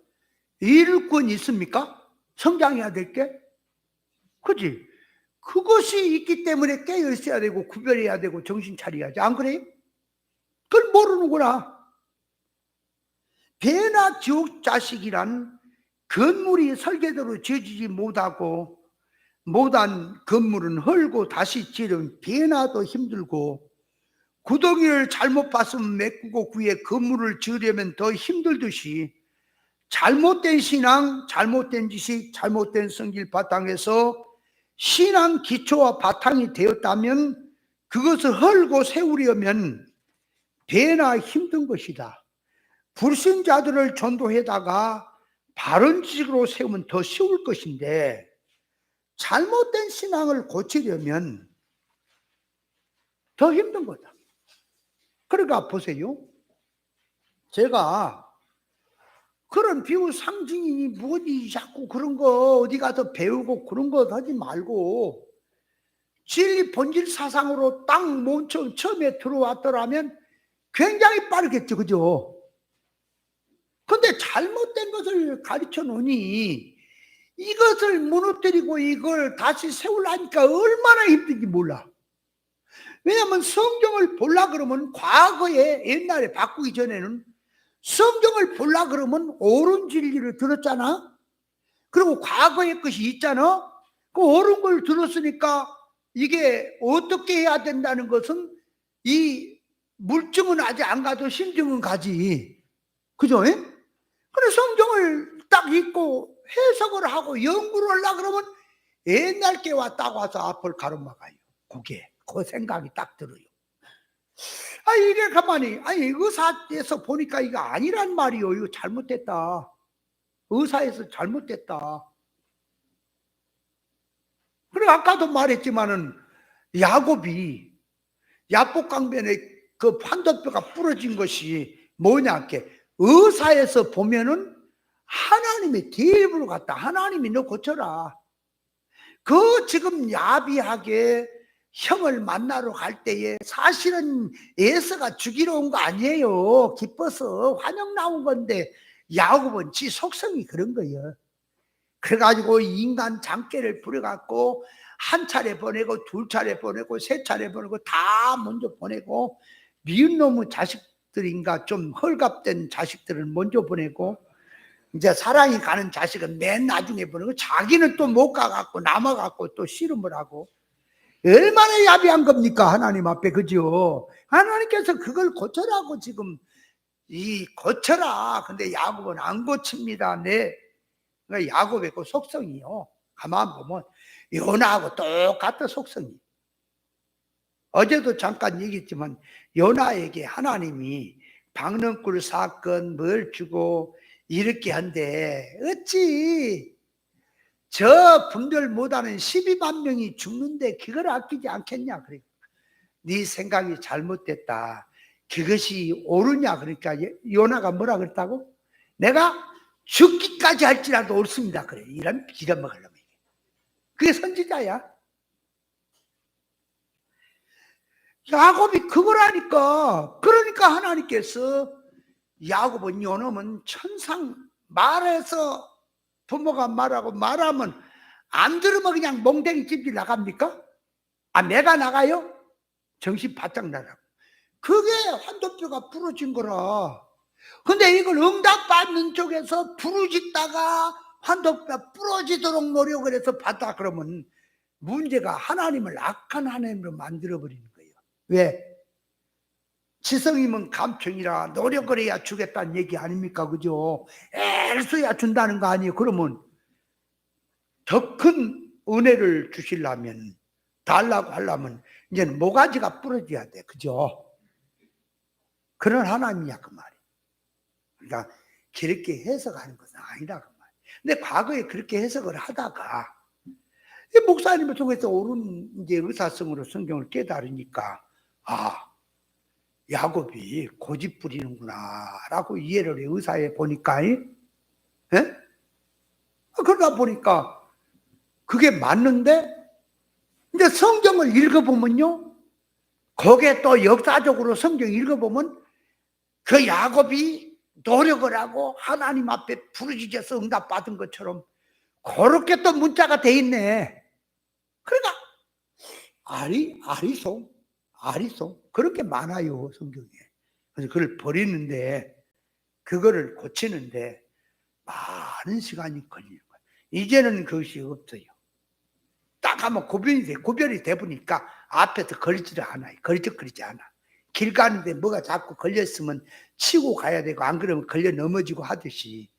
일꾼이 있습니까? 성장해야 될 게? 그지? 그것이 있기 때문에 깨어 있어야 되고 구별해야 되고 정신 차려야지. 안 그래요? 그걸 모르는구나. 배나 지옥 자식이란 건물이 설계대로 지어지지 못하고 못한 건물은 헐고 다시 지으면 배나도 힘들고 구덩이를 잘못 봤으면 메꾸고 그에 건물을 지으려면 더 힘들듯이 잘못된 신앙, 잘못된 지식, 잘못된 성질 바탕에서 신앙 기초와 바탕이 되었다면 그것을 헐고 세우려면 배나 힘든 것이다. 불신자들을 전도해다가 바른 지식으로 세우면 더 쉬울 것인데 잘못된 신앙을 고치려면 더 힘든 거다. 그러니까 보세요. 제가 그런 비유 상징이니 뭐니 자꾸 그런 거 어디 가서 배우고 그런 거 하지 말고 진리 본질 사상으로 딱 먼저 처음에 들어왔더라면 굉장히 빠르겠죠. 그죠? 근데 잘못된 것을 가르쳐 놓으니 이것을 무너뜨리고 이걸 다시 세우려니까 얼마나 힘든지 몰라. 왜냐하면 성경을 보려 그러면 과거에 옛날에 바꾸기 전에는 성경을 보려 그러면 옳은 진리를 들었잖아. 그리고 과거의 것이 있잖아. 그 옳은 걸 들었으니까 이게 어떻게 해야 된다는 것은 이 물증은 아직 안 가도 심증은 가지. 그죠? 그래 성경을 딱 읽고 해석을 하고 연구를 하려고 그러면 옛날 게와 딱 와서 앞을 가로막아요. 그게 그 생각이 딱 들어요. 이게 가만히 의사에서 보니까 이거 아니란 말이요. 이거 잘못됐다. 의사에서 잘못됐다. 그리고 아까도 말했지만은 야곱이 야복강변에 그 판도뼈가 부러진 것이 뭐냐 게 의사에서 보면은 하나님의 대입으로 갔다. 하나님이 너 고쳐라. 그 지금 야비하게 형을 만나러 갈 때에 사실은 에서가 죽이러 온 거 아니에요. 기뻐서 환영 나온 건데 야곱은 지 속성이 그런 거예요. 그래가지고 인간 장깨를 부려갖고 한 차례 보내고 두 차례 보내고 세 차례 보내고 다 먼저 보내고 미운 놈의 자식들인가 좀 헐갑된 자식들은 먼저 보내고 이제 사랑이 가는 자식은 맨 나중에 보내고 자기는 또 못 가갖고 남아갖고 또 씨름을 하고 얼마나 야비한 겁니까 하나님 앞에. 그죠? 하나님께서 그걸 고쳐라고 지금 고쳐라. 근데 야곱은 안 고칩니다. 그러니까 야곱의 그 속성이요 가만 보면 요나하고 똑같은 속성이. 어제도 잠깐 얘기했지만 요나에게 하나님이 박능굴 사건 뭘 주고 이렇게 한데 어찌 저 분별 못하는 12만 명이 죽는데 그걸 아끼지 않겠냐. 그래. 네 생각이 잘못됐다. 그것이 옳으냐. 그러니까 요나가 뭐라 그랬다고? 내가 죽기까지 할지라도 옳습니다. 그래. 이런 빌어먹으려면. 그게 선지자야. 야곱이 그걸 하니까 그러니까 하나님께서 야곱은 요놈은 천상 말해서 부모가 말하고 말하면 안 들으면 그냥 멍댕이 찜질 나갑니까? 내가 나가요? 정신 바짝 나가고. 그게 환도뼈가 부러진 거라. 근데 이걸 응답받는 쪽에서 부르짖다가 환도뼈 부러지도록 노력을 해서 받다 그러면 문제가 하나님을 악한 하나님으로 만들어버리는 거예요. 왜? 지성이면 감청이라 노력을 해야 주겠다는 얘기 아닙니까? 그죠? 애를 써야 준다는 거 아니에요? 그러면 더 큰 은혜를 주시려면 달라고 하려면 이제는 모가지가 부러져야 돼. 그죠? 그런 하나님이야 그 말이에요. 그러니까 그렇게 해석하는 것은 아니다 그 말이에요. 근데 과거에 그렇게 해석을 하다가 목사님을 통해서 옳은 이제 의사성으로 성경을 깨달으니까 야곱이 고집 부리는구나 라고 이해를 해. 의사에 보니까 그러다 보니까 그게 맞는데 근데 성경을 읽어보면요, 거기에 또 역사적으로 성경 읽어보면 그 야곱이 노력을 하고 하나님 앞에 부르짖어서 응답받은 것처럼 그렇게 또 문자가 돼 있네. 그러니까 아리송 그렇게 많아요, 성경에. 그래서 그걸 버리는데, 그거를 고치는데 많은 시간이 걸리는 거예요. 이제는 그것이 없어요. 딱 하면 구별이 돼 보니까 앞에서 걸리지를 않아요. 걸리지 않아. 길 가는데 뭐가 자꾸 걸렸으면 치고 가야 되고, 안 그러면 걸려 넘어지고 하듯이,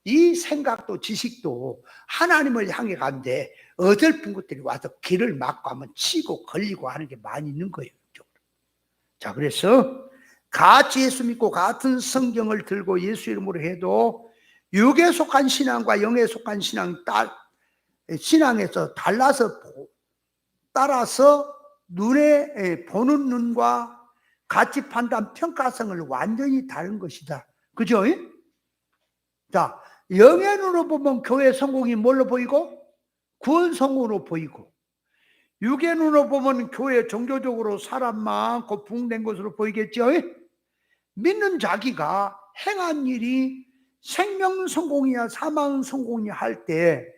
이 생각도 지식도 하나님을 향해 가는데 어설픈 것들이 와서 길을 막고 하면 치고 걸리고 하는 게 많이 있는 거예요. 자, 그래서 같이 예수 믿고 같은 성경을 들고 예수 이름으로 해도 육에 속한 신앙과 영에 속한 신앙에서 따라서 눈에 보는 눈과 가치 판단 평가성을 완전히 다른 것이다. 그죠? 자, 영의 눈으로 보면 교회 성공이 뭘로 보이고? 구원 성공으로 보이고, 육의 눈으로 보면 교회 종교적으로 사람 많고 붕된 것으로 보이겠죠? 믿는 자기가 행한 일이 생명 성공이야 사망 성공이야 할 때,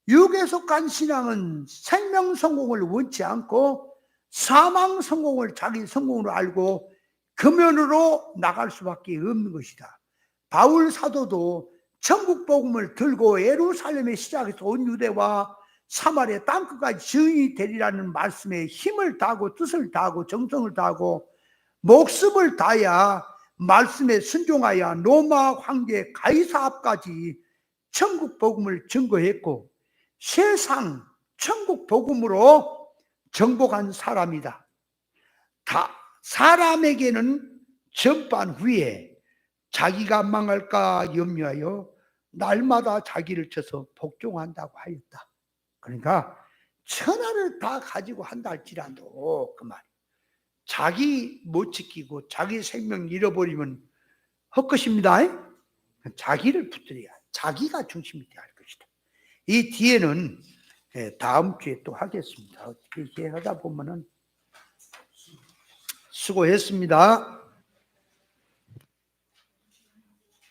육에 속한 신앙은 생명 성공을 원치 않고 사망 성공을 자기 성공으로 알고 금연으로 나갈 수밖에 없는 것이다. 바울 사도도 천국 복음을 들고 예루살렘에 시작해서 온 유대와 사마리아 땅끝까지 증인이 되리라는 말씀에 힘을 다하고 뜻을 다하고 정성을 다하고 목숨을 다해야 말씀에 순종하여 로마 황제 가이사 앞까지 천국 복음을 증거했고, 세상 천국 복음으로 정복한 사람이다. 사람에게는 전반 후에 자기가 망할까 염려하여 날마다 자기를 쳐서 복종한다고 하였다. 그러니까 천하를 다 가지고 한다 할지라도 그 말, 자기 못 지키고 자기 생명 잃어버리면 헛것입니다. 자기를 붙들어야, 자기가 중심이 되어야 할 것이다. 이 뒤에는 다음 주에 또 하겠습니다. 어떻게 하다 보면은 수고했습니다.